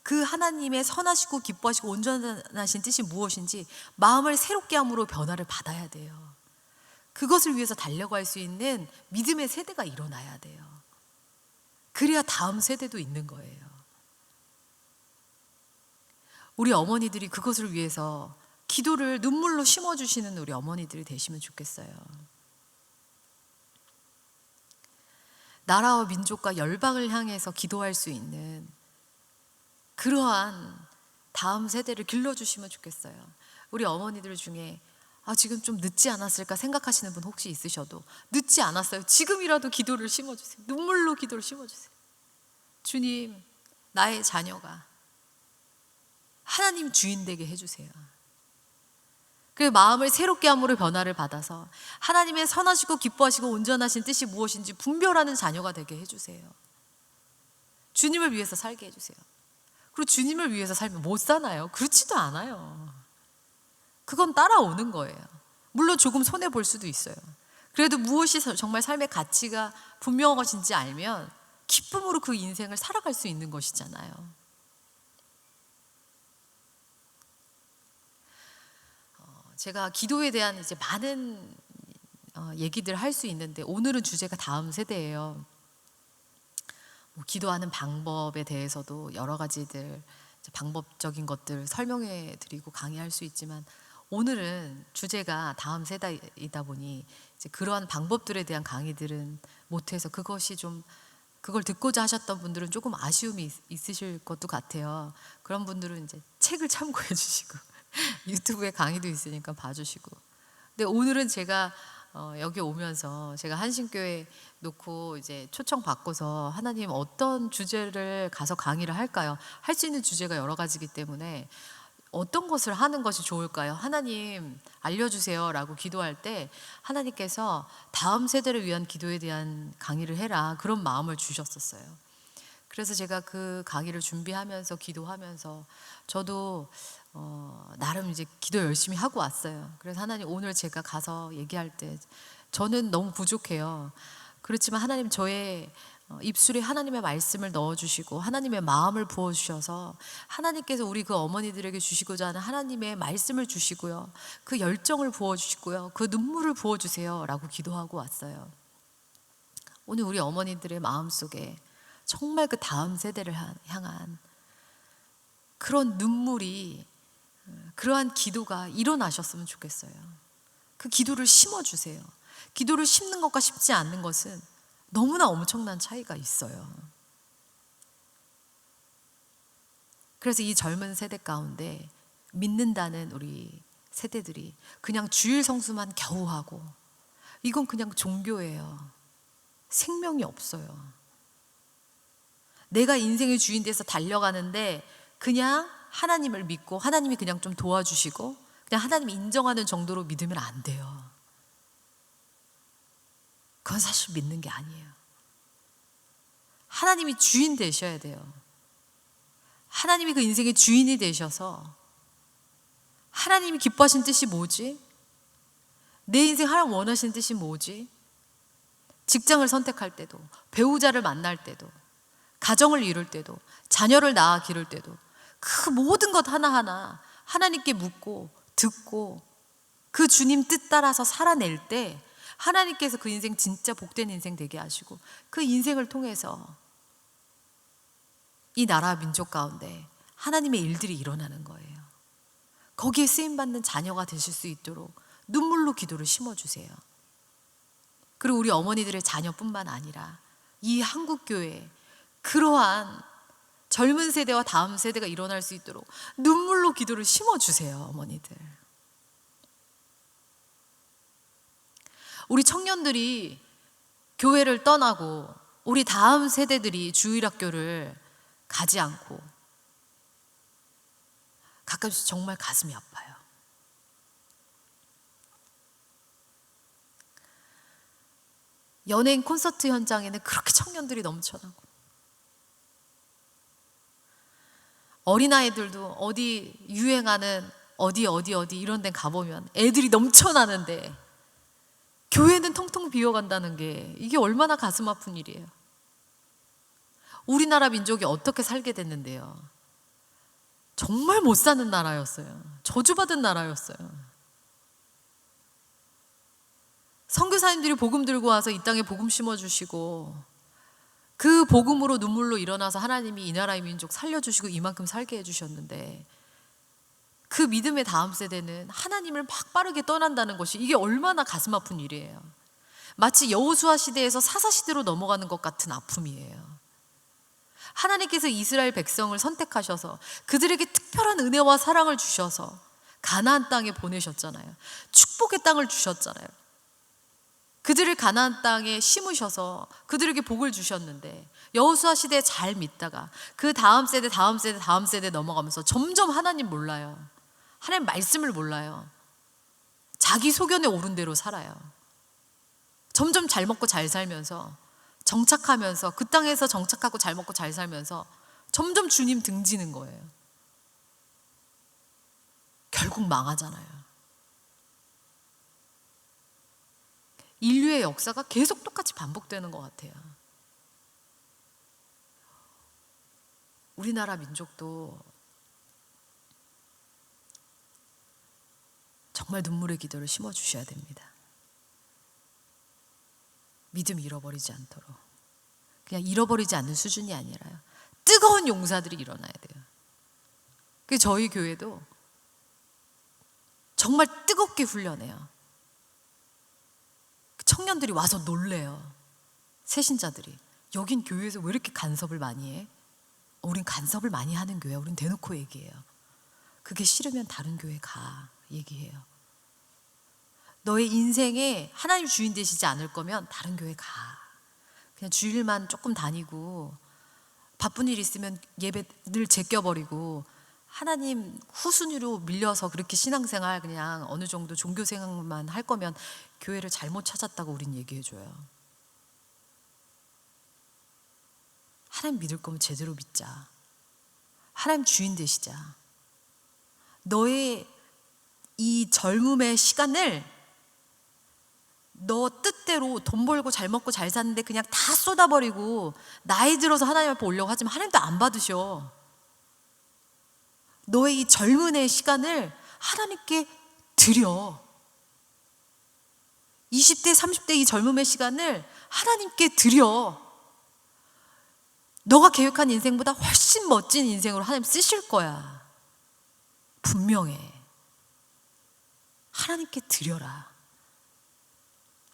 그 하나님의 선하시고 기뻐하시고 온전하신 뜻이 무엇인지 마음을 새롭게 함으로 변화를 받아야 돼요. 그것을 위해서 달려갈 수 있는 믿음의 세대가 일어나야 돼요. 그래야 다음 세대도 있는 거예요. 우리 어머니들이 그것을 위해서 기도를 눈물로 심어주시는 우리 어머니들이 되시면 좋겠어요. 나라와 민족과 열방을 향해서 기도할 수 있는 그러한 다음 세대를 길러주시면 좋겠어요. 우리 어머니들 중에 지금 좀 늦지 않았을까 생각하시는 분 혹시 있으셔도 늦지 않았어요. 지금이라도 기도를 심어주세요. 눈물로 기도를 심어주세요. 주님, 나의 자녀가 하나님 주인 되게 해주세요. 그 마음을 새롭게 함으로 변화를 받아서 하나님의 선하시고 기뻐하시고 온전하신 뜻이 무엇인지 분별하는 자녀가 되게 해주세요. 주님을 위해서 살게 해주세요. 그리고 주님을 위해서 살면 못 사나요? 그렇지도 않아요. 그건 따라오는 거예요. 물론 조금 손해볼 수도 있어요. 그래도 무엇이 정말 삶의 가치가 분명한 것인지 알면 기쁨으로 그 인생을 살아갈 수 있는 것이잖아요. 제가 기도에 대한 이제 많은 얘기들 할 수 있는데 오늘은 주제가 다음 세대예요. 기도하는 방법에 대해서도 여러 가지들 방법적인 것들 설명해 드리고 강의할 수 있지만 오늘은 주제가 다음 세대이다 보니 이제 그러한 방법들에 대한 강의들은 못해서 그걸 듣고자 하셨던 분들은 조금 아쉬움이 있으실 것도 같아요. 그런 분들은 이제 책을 참고해 주시고 유튜브에 강의도 있으니까 봐주시고. 근데 오늘은 제가 여기 오면서 제가 한신교회 놓고 이제 초청 받고서 하나님 어떤 주제를 가서 강의를 할까요? 할 수 있는 주제가 여러 가지이기 때문에 어떤 것을 하는 것이 좋을까요? 하나님 알려주세요 라고 기도할 때 하나님께서 다음 세대를 위한 기도에 대한 강의를 해라 그런 마음을 주셨었어요. 그래서 제가 그 강의를 준비하면서 기도하면서 저도 나름 이제 기도 열심히 하고 왔어요. 그래서 하나님 오늘 제가 가서 얘기할 때 저는 너무 부족해요. 그렇지만 하나님 저의 입술에 하나님의 말씀을 넣어주시고 하나님의 마음을 부어주셔서 하나님께서 우리 그 어머니들에게 주시고자 하는 하나님의 말씀을 주시고요. 그 열정을 부어주시고요. 그 눈물을 부어주세요 라고 기도하고 왔어요. 오늘 우리 어머니들의 마음속에 정말 그 다음 세대를 향한 그런 눈물이 그러한 기도가 일어나셨으면 좋겠어요. 그 기도를 심어주세요. 기도를 심는 것과 심지 않는 것은 너무나 엄청난 차이가 있어요. 그래서 이 젊은 세대 가운데 믿는다는 우리 세대들이 그냥 주일 성수만 겨우 하고 이건 그냥 종교예요. 생명이 없어요. 내가 인생의 주인 돼서 달려가는데 그냥 하나님을 믿고 하나님이 그냥 좀 도와주시고 그냥 하나님이 인정하는 정도로 믿으면 안 돼요. 그건 사실 믿는 게 아니에요. 하나님이 주인 되셔야 돼요. 하나님이 그 인생의 주인이 되셔서 하나님이 기뻐하신 뜻이 뭐지? 내 인생 하나님 원하시는 뜻이 뭐지? 직장을 선택할 때도 배우자를 만날 때도 가정을 이룰 때도 자녀를 낳아 기를 때도 그 모든 것 하나하나 하나님께 묻고 듣고 그 주님 뜻 따라서 살아낼 때 하나님께서 그 인생 진짜 복된 인생 되게 하시고 그 인생을 통해서 이 나라 민족 가운데 하나님의 일들이 일어나는 거예요. 거기에 쓰임받는 자녀가 되실 수 있도록 눈물로 기도를 심어주세요. 그리고 우리 어머니들의 자녀뿐만 아니라 이 한국교회에 그러한 젊은 세대와 다음 세대가 일어날 수 있도록 눈물로 기도를 심어주세요. 어머니들. 우리 청년들이 교회를 떠나고 우리 다음 세대들이 주일학교를 가지 않고 가끔씩 정말 가슴이 아파요. 연예인 콘서트 현장에는 그렇게 청년들이 넘쳐나고 어린아이들도 어디 유행하는 어디 이런 데 가보면 애들이 넘쳐나는데 교회는 텅텅 비어간다는 게 이게 얼마나 가슴 아픈 일이에요. 우리나라 민족이 어떻게 살게 됐는데요. 정말 못 사는 나라였어요. 저주받은 나라였어요. 선교사님들이 복음 들고 와서 이 땅에 복음 심어주시고 그 복음으로 눈물로 일어나서 하나님이 이 나라의 민족 살려주시고 이만큼 살게 해주셨는데 그 믿음의 다음 세대는 하나님을 막 빠르게 떠난다는 것이 이게 얼마나 가슴 아픈 일이에요. 마치 여호수아 시대에서 사사 시대로 넘어가는 것 같은 아픔이에요. 하나님께서 이스라엘 백성을 선택하셔서 그들에게 특별한 은혜와 사랑을 주셔서 가나안 땅에 보내셨잖아요. 축복의 땅을 주셨잖아요. 그들을 가나안 땅에 심으셔서 그들에게 복을 주셨는데 여호수아 시대에 잘 믿다가 그 다음 세대 넘어가면서 점점 하나님 몰라요. 하나님 말씀을 몰라요. 자기 소견에 오른 대로 살아요. 점점 잘 먹고 잘 살면서 정착하면서 그 땅에서 정착하고 잘 먹고 잘 살면서 점점 주님 등지는 거예요. 결국 망하잖아요. 인류의 역사가 계속 똑같이 반복되는 것 같아요. 우리나라 민족도 정말 눈물의 기도를 심어주셔야 됩니다. 믿음 잃어버리지 않도록. 그냥 잃어버리지 않는 수준이 아니라요. 뜨거운 용사들이 일어나야 돼요. 그래서 저희 교회도 정말 뜨겁게 훈련해요. 청년들이 와서 놀래요. 새신자들이. 여긴 교회에서 왜 이렇게 간섭을 많이 해? 우린 간섭을 많이 하는 교회야. 우린 대놓고 얘기해요. 그게 싫으면 다른 교회 가 얘기해요. 너의 인생에 하나님 주인 되시지 않을 거면 다른 교회 가. 그냥 주일만 조금 다니고 바쁜 일 있으면 예배 늘 제껴버리고 하나님 후순위로 밀려서 그렇게 신앙생활 그냥 어느 정도 종교생활만 할 거면 교회를 잘못 찾았다고 우린 얘기해줘요. 하나님 믿을 거면 제대로 믿자. 하나님 주인 되시자. 너의 이 젊음의 시간을 너 뜻대로 돈 벌고 잘 먹고 잘 사는데 그냥 다 쏟아버리고 나이 들어서 하나님 앞에 오려고 하지만 하나님도 안 받으셔. 너의 이 젊은 애 시간을 하나님께 드려. 20대, 30대 이 젊음의 시간을 하나님께 드려. 너가 계획한 인생보다 훨씬 멋진 인생으로 하나님 쓰실 거야. 분명해. 하나님께 드려라.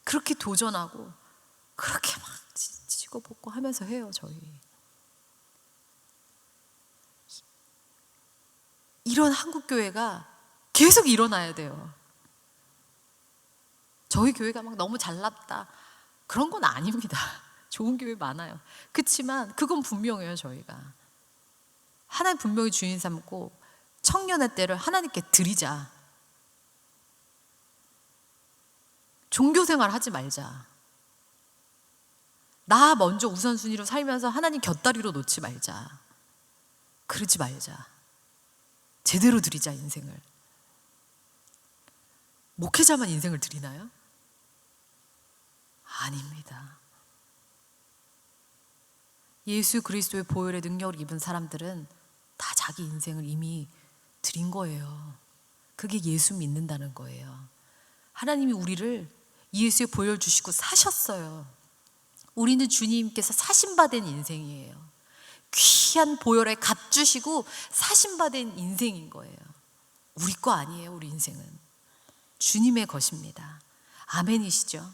그렇게 도전하고 그렇게 막 찢고 볶고 하면서 해요. 저희 이런 한국교회가 계속 일어나야 돼요. 저희 교회가 막 너무 잘났다 그런 건 아닙니다. 좋은 교회 많아요. 그렇지만 그건 분명해요. 저희가 하나님 분명히 주인 삼고 청년의 때를 하나님께 드리자. 종교생활 하지 말자. 나 먼저 우선순위로 살면서 하나님 곁다리로 놓지 말자. 그러지 말자. 제대로 드리자 인생을. 목회자만 인생을 드리나요? 아닙니다. 예수 그리스도의 보혈의 능력을 입은 사람들은 다 자기 인생을 이미 드린 거예요. 그게 예수 믿는다는 거예요. 하나님이 우리를 예수의 보혈 주시고 사셨어요. 우리는 주님께서 사신받은 인생이에요. 귀한 보혈에 값 주시고 사신받은 인생인 거예요. 우리 거 아니에요. 우리 인생은 주님의 것입니다. 아멘이시죠?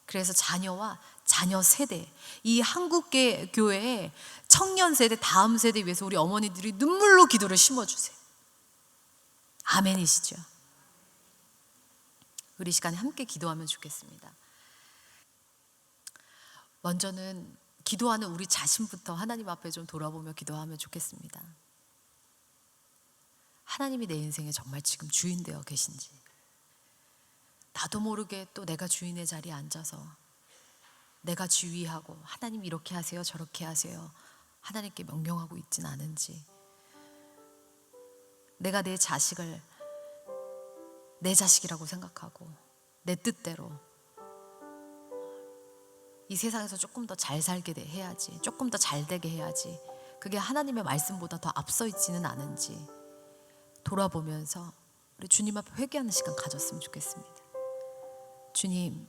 그래서 자녀와 자녀 세대, 이 한국계 교회의 청년 세대, 다음 세대 위해서 우리 어머니들이 눈물로 기도를 심어주세요. 아멘이시죠? 우리 시간에 함께 기도하면 좋겠습니다. 먼저는 기도하는 우리 자신부터 하나님 앞에 좀 돌아보며 기도하면 좋겠습니다. 하나님이 내 인생에 정말 지금 주인 되어 계신지, 나도 모르게 또 내가 주인의 자리에 앉아서 내가 지휘하고 하나님 이렇게 하세요 저렇게 하세요 하나님께 명령하고 있진 않은지, 내가 내 자식을 내 자식이라고 생각하고 내 뜻대로 이 세상에서 조금 더 잘 살게 해야지, 조금 더 잘 되게 해야지, 그게 하나님의 말씀보다 더 앞서 있지는 않은지 돌아보면서 우리 주님 앞에 회개하는 시간 가졌으면 좋겠습니다. 주님,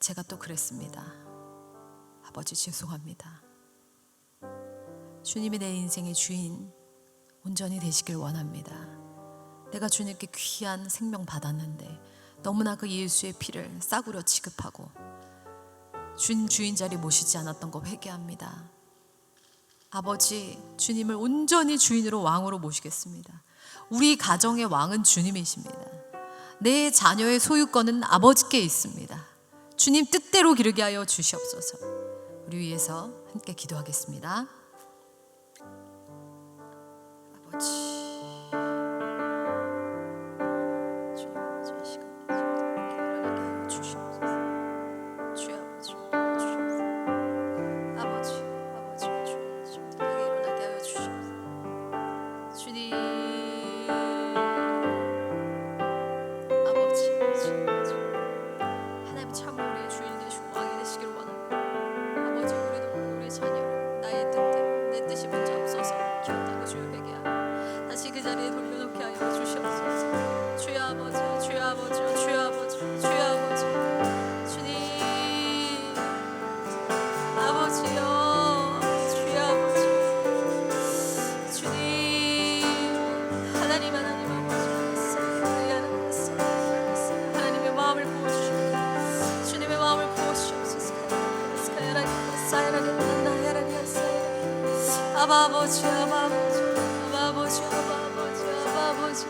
제가 또 그랬습니다. 아버지 죄송합니다. 주님이 내 인생의 주인 온전히 되시길 원합니다. 내가 주님께 귀한 생명 받았는데 너무나 그 예수의 피를 싸구려 취급하고 주인 자리에 모시지 않았던 거 회개합니다. 아버지, 주님을 온전히 주인으로 왕으로 모시겠습니다. 우리 가정의 왕은 주님이십니다. 내 자녀의 소유권은 아버지께 있습니다. 주님 뜻대로 기르게 하여 주시옵소서. 우리 위해서 함께 기도하겠습니다. 아버지, 아버지, 아버지, 아버지,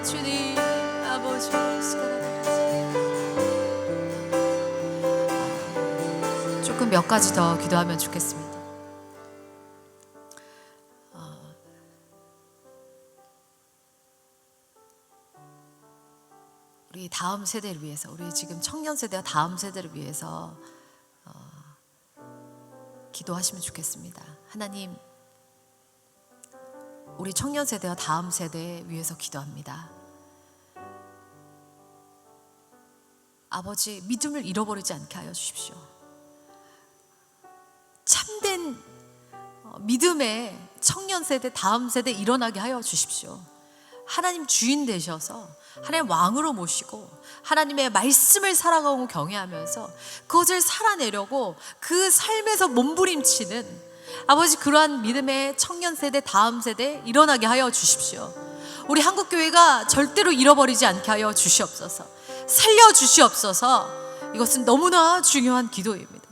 주님, 아버지, 조금 몇 가지 더 기도하면 좋겠습니다. 우리 다음 세대를 위해서, 우리 지금 청년 세대와 다음 세대를 위해서 기도하시면 좋겠습니다. 하나님, 우리 청년 세대와 다음 세대 위해서 기도합니다. 아버지, 믿음을 잃어버리지 않게 하여 주십시오. 참된 믿음의 청년 세대, 다음 세대 일어나게 하여 주십시오. 하나님 주인 되셔서 하나님 왕으로 모시고 하나님의 말씀을 사랑하고 경외하면서 그것을 살아내려고 그 삶에서 몸부림치는 아버지, 그러한 믿음의 청년 세대, 다음 세대 일어나게 하여 주십시오. 우리 한국교회가 절대로 잃어버리지 않게 하여 주시옵소서. 살려주시옵소서. 이것은 너무나 중요한 기도입니다.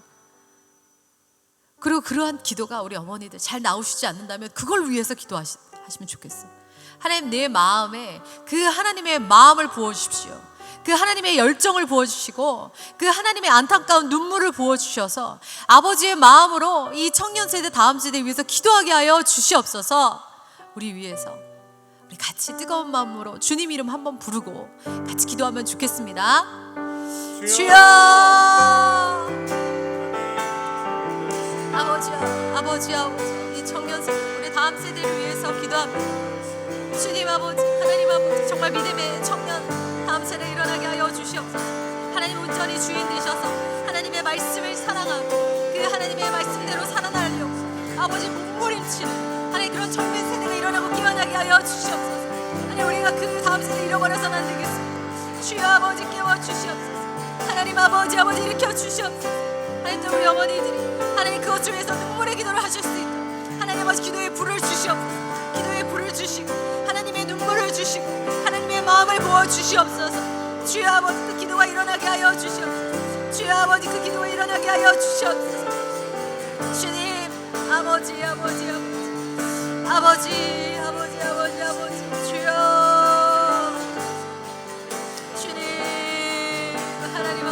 그리고 그러한 기도가 우리 어머니들 잘 나오시지 않는다면 그걸 위해서 기도하시면 좋겠어요. 하나님, 내 마음에 그 하나님의 마음을 부어주십시오. 그 하나님의 열정을 부어주시고 그 하나님의 안타까운 눈물을 부어주셔서 아버지의 마음으로 이 청년 세대, 다음 세대 위해서 기도하게 하여 주시옵소서. 우리 위해서 우리 같이 뜨거운 마음으로 주님 이름 한번 부르고 같이 기도하면 좋겠습니다. 주여, 아버지, 이 청년 세대, 우리 다음 세대를 위해서 기도합니다. 주님 아버지, 하나님 아버지, 정말 믿음의 청년 다음 세대 일어나게 하여 주시옵소서. 하나님 온전히 주인 되셔서 하나님의 말씀을 사랑하고 그 하나님의 말씀대로 살아나려고 아버지 몸부림치는 하나님 그런 청년 세대가 일어나고 기원하게 하여 주시옵소서. 하나님, 우리가 그 다음 세대 잃어버려서는 안 되겠습니다. 주여 아버지, 깨워 주시옵소서. 하나님 아버지, 일으켜 주시옵소서. 하나님, 우리 어머니들이 하나님 그것 위해서 눈물의 기도를 하실 수 있도록 하나님 아버지 기도의 불을 주시옵소서. 기도의 불을 주시고 하나님의 눈물을 주시고 하나님의 마음을 부어 주시옵소서. 주여 아버지, 그 기도가 일어나게 하여 주시옵소서. 주여 아버지, 그 기도가 일어나게 하여 주시옵소서. 주님 아버지, 주여 주님, 하나님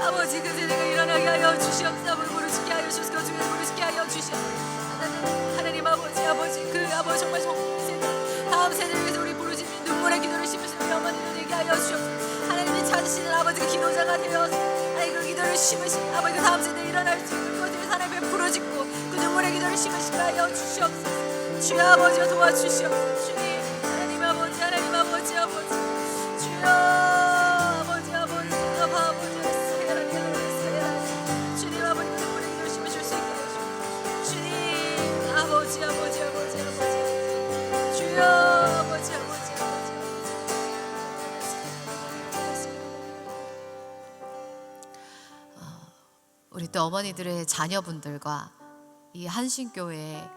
아버지, 그 세대가 일어나게 하여 주시옵소서. 무릎을 하여 주시옵소서. 그 중에 무릎을 하여 주시옵소서. 하나님 아버지, 그 아버지 정말 세대, 다음 세대를 위해서 우리 부르짖는 눈물의 기도를 심으시는 우리 어머니들 되게 하여 주시옵소서. 하나님의 찾으시는 아버지 그 기도자가 되어서 하나님 그 기도를 기도를 심으신 아버지 그 다음 세대에 일어날 수 있는 것을 하나님 베풀어 짓고 그 눈물의 기도를 심으시게 하여 주시옵소서. 주여 아버지여 도와주시옵소서. 주님 하나님 아버지 하나님 아버지 아버지 주여 아버지 아버지 주님 아버지 그 눈물의 기도를 심으실 수 있게 해주시옵소서. 주님 아버지 아버지 아버지 아버지 주여 아버지 아버지 우리 또 어머니들의 자녀분들과 이 한신교회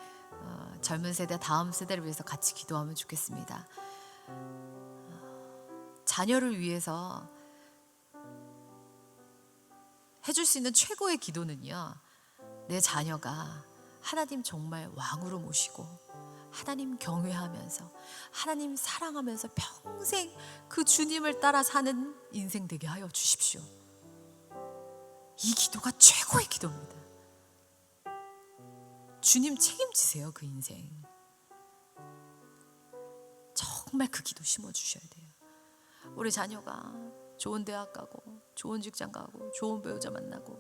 젊은 세대 다음 세대를 위해서 같이 기도하면 좋겠습니다. 자녀를 위해서 해줄 수 있는 최고의 기도는요, 내 자녀가 하나님 정말 왕으로 모시고 하나님 경외하면서 하나님 사랑하면서 평생 그 주님을 따라 사는 인생 되게 하여 주십시오. 이 기도가 최고의 기도입니다. 주님 책임지세요. 그 인생 정말 그 기도 심어주셔야 돼요. 우리 자녀가 좋은 대학 가고 좋은 직장 가고 좋은 배우자 만나고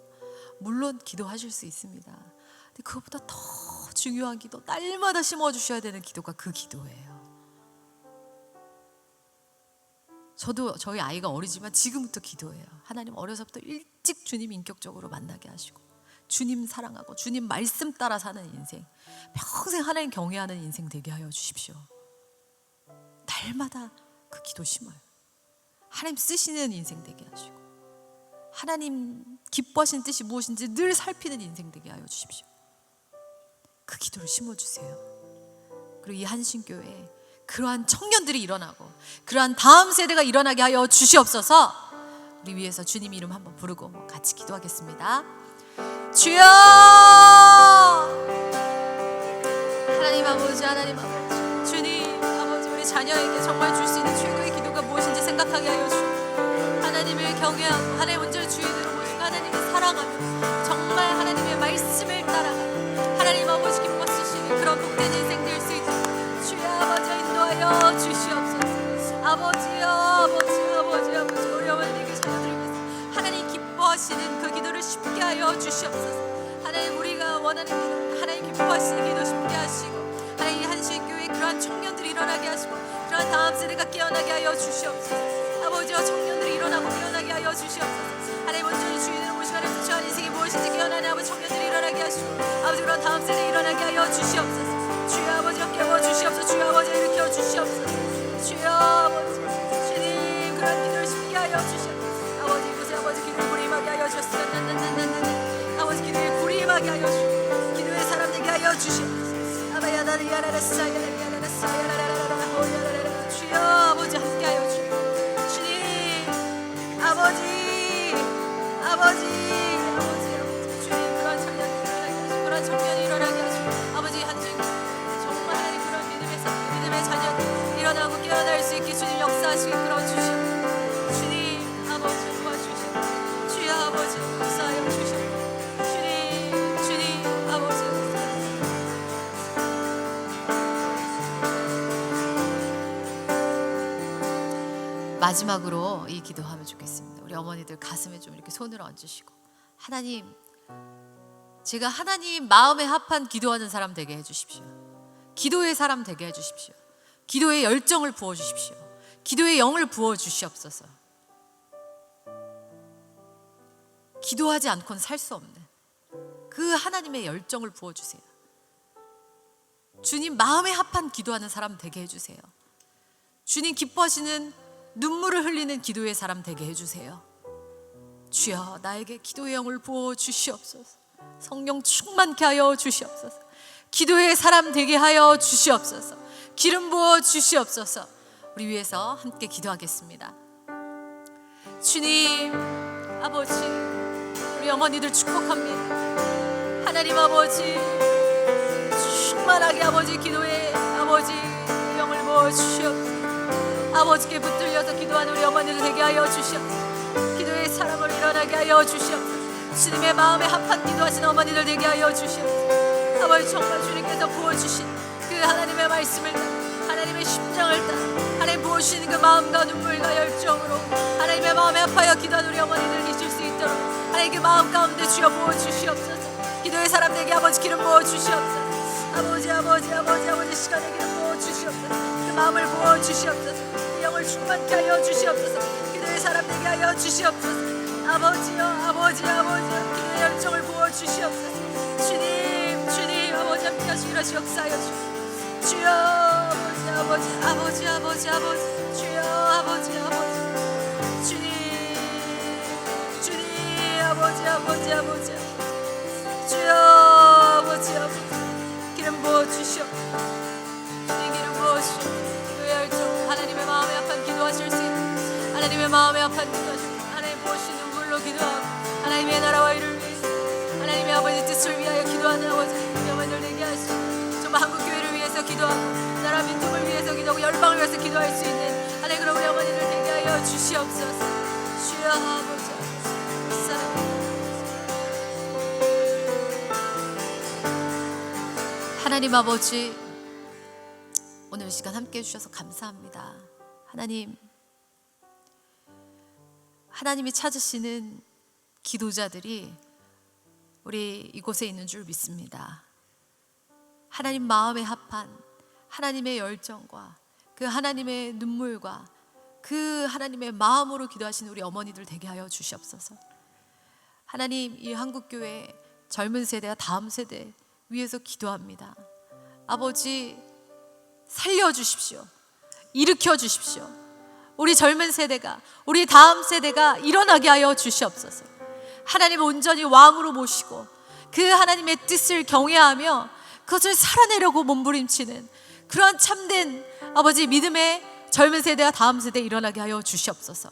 물론 기도하실 수 있습니다. 근데 그것보다 더 중요한 기도, 날마다 심어주셔야 되는 기도가 그 기도예요. 저도 저희 아이가 어리지만 지금부터 기도해요. 하나님 어려서부터 일찍 주님 인격적으로 만나게 하시고 주님 사랑하고 주님 말씀 따라 사는 인생, 평생 하나님 경외하는 인생 되게 하여 주십시오. 날마다 그 기도 심어요. 하나님 쓰시는 인생 되게 하시고 하나님 기뻐하시는 뜻이 무엇인지 늘 살피는 인생 되게 하여 주십시오. 그 기도를 심어주세요. 그리고 이 한신교회에 그러한 청년들이 일어나고 그러한 다음 세대가 일어나게 하여 주시옵소서. 우리 위해서 주님 이름 한번 부르고 같이 기도하겠습니다. 주여 하나님 아버지 하나님 아버지 주님 아버지 우리 자녀에게 정말 줄 수 있는 최고의 기도가 무엇인지 생각하게 하여 주시고 하나님을 경외하고 하나님 온전히 주인으로 모시고 하나님을 사랑하며 정말 하나님의 말씀을 따라가는 하나님 아버지 기뻐 쓰시는 그런 복된 인생 될 수 있도록 주여 아버지 인도하여 주시옵소서. 아버지여 아버지 아버지 아버지 우리 어머니에게 자녀들을 위해서 하나님 기뻐하시는 그 기도를 쉽게 하여 주시옵소서. 하나님 우리가 원하는 기도 하나님 기뻐하시는 기도 쉽게 하시고 하나님 한신교회 그러한 청년들이 일어나게 하시고 그러한 다음 세대가 깨어나게 하여 주시옵소서. 아버지와 청년들이 일어나고 깨어나게 하여 주시옵소서. 하나님 온전히 주인으로 모시고 하나님 부처한 인생이 무엇인지 깨어나는 아버지 청년들이 일어나게 하시고 아버지 그런 다음 세대 일어나게 하여 주시옵소서. 주여 아버지가 깨워 주시옵소서. 주여 아버지 일으켜 주시옵소서. 주여 아버지 주님 그런 기도를 쉽게 하여 주시옵소서. 아버지 이곳에 아버지 기도에 불이 임하게 하여 주시옵소서. 아버지 기도에 불이 임하게 하여 주시옵소서. 기도의 사람 되게 하여 주시옵소서. 아바야나를 주여 아버지 함께 하여 주시옵소서. 주님 아버지 아버지 주님 그런 청년이 일어나게 하시고 그런 청년이 일어나게 하시고 아버지 한중 정말 하나님 그런 믿음의 자녀 일어나고 깨어날 수 있게 주님 역사하시기 끌어주시옵소서. 주님 아버지 도와주시옵소서. 주여 아버지 역사하여 주시옵소서. 주님 아버지 마지막으로 이 기도하면 좋겠습니다. 우리 어머니들 가슴에 좀 이렇게 손을 얹으시고 하나님 제가 하나님 마음에 합한 기도하는 사람 되게 해주십시오. 기도의 사람 되게 해주십시오. 기도의 열정을 부어주십시오. 기도의 영을 부어주시옵소서. 기도하지 않고는 살 수 없는 그 하나님의 열정을 부어주세요. 주님 마음에 합한 기도하는 사람 되게 해주세요. 주님 기뻐하시는 눈물을 흘리는 기도의 사람 되게 해주세요. 주여 나에게 기도의 영을 부어주시옵소서. 성령 충만케 하여 주시옵소서. 기도의 사람 되게 하여 주시옵소서. 기름 부어 주시옵소서. 우리 위해서 함께 기도하겠습니다. 주님 아버지 우리 어머니들 축복합니다. 하나님 아버지 충만하게 아버지 기도에 아버지 영을 부어 주시옵소서. 아버지께 붙들려서 기도하는 우리 어머니들 되게 하여 주시옵소서. 기도의 사람을 일어나게 하여 주시옵소서. 주님의 마음에 합한 기도하시는 어머니들 되게 하여 주시옵소서. 아버지 정말 주님께서 부어주신 그 하나님의 말씀을 따라 하나님의 심장을 따라 하나님 부어주시는 그 마음과 눈물과 열정으로 하나님의 마음에 합하여 기도하는 우리 어머니들 계실 수 있도록 하나님 그 마음 가운데 주여 부어주시옵소서. 기도의 사람들에게 아버지 기름 부어주시옵소서. 아버지 시간에 기름 부어주시옵소서. 그 마음을 부어주시옵소서. 그 영을 충만케 하여 주시옵소서. 기도의 사람들에게 하여 주시옵소서. 아버지여 기도의 열정을 부어주시옵소서. 주님 아버지 함께 하시기로 역사하여 주여. 아버지 주여. 아버지 주님 아버지 주여. 아버지 기름 부어주시옵소서. 주님 기름 부어주시옵소서. 기도의 열정, 하나님의 마음에 합한 기도하실 수 있는, 하나님의 마음에 합한 기도하실 수 있는, 하나님 보시는 눈물로 기도하고 하나님의 나라와 이를 위해서 하나님의 아버지 뜻을 위하여 기도하는 아버지 영혼을 되게 하시고, 정말 한국교회를 위해서 기도하고 나라 민족을 위해서 기도하고 열방을 위해서 기도할 수 있는 하나님 그런 우리 어머니를 되게 하여 주시옵소서. 주여. 아버지 하나님 아버지, 오늘 이 시간 함께 해주셔서 감사합니다. 하나님이 찾으시는 기도자들이 우리 이곳에 있는 줄 믿습니다. 하나님 마음에 합한 하나님의 열정과 그 하나님의 눈물과 그 하나님의 마음으로 기도하시는 우리 어머니들 되게 하여 주시옵소서. 하나님, 이 한국교회 젊은 세대와 다음 세대 위해서 기도합니다. 아버지 살려주십시오. 일으켜 주십시오. 우리 젊은 세대가, 우리 다음 세대가 일어나게 하여 주시옵소서. 하나님을 온전히 왕으로 모시고 그 하나님의 뜻을 경외하며 그것을 살아내려고 몸부림치는 그러한 참된 아버지 믿음의 젊은 세대와 다음 세대 일어나게 하여 주시옵소서.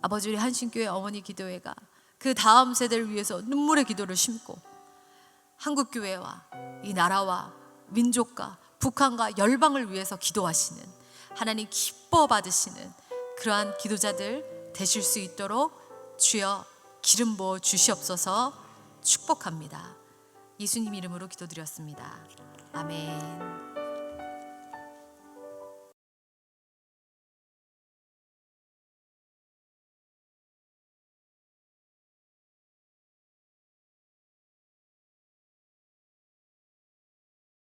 아버지, 우리 한신교회 어머니 기도회가 그 다음 세대를 위해서 눈물의 기도를 심고 한국교회와 이 나라와 민족과 북한과 열방을 위해서 기도하시는 하나님 기뻐 받으시는 그러한 기도자들 되실 수 있도록 주여 기름 부어 주시옵소서. 축복합니다. 예수님 이름으로 기도드렸습니다. 아멘.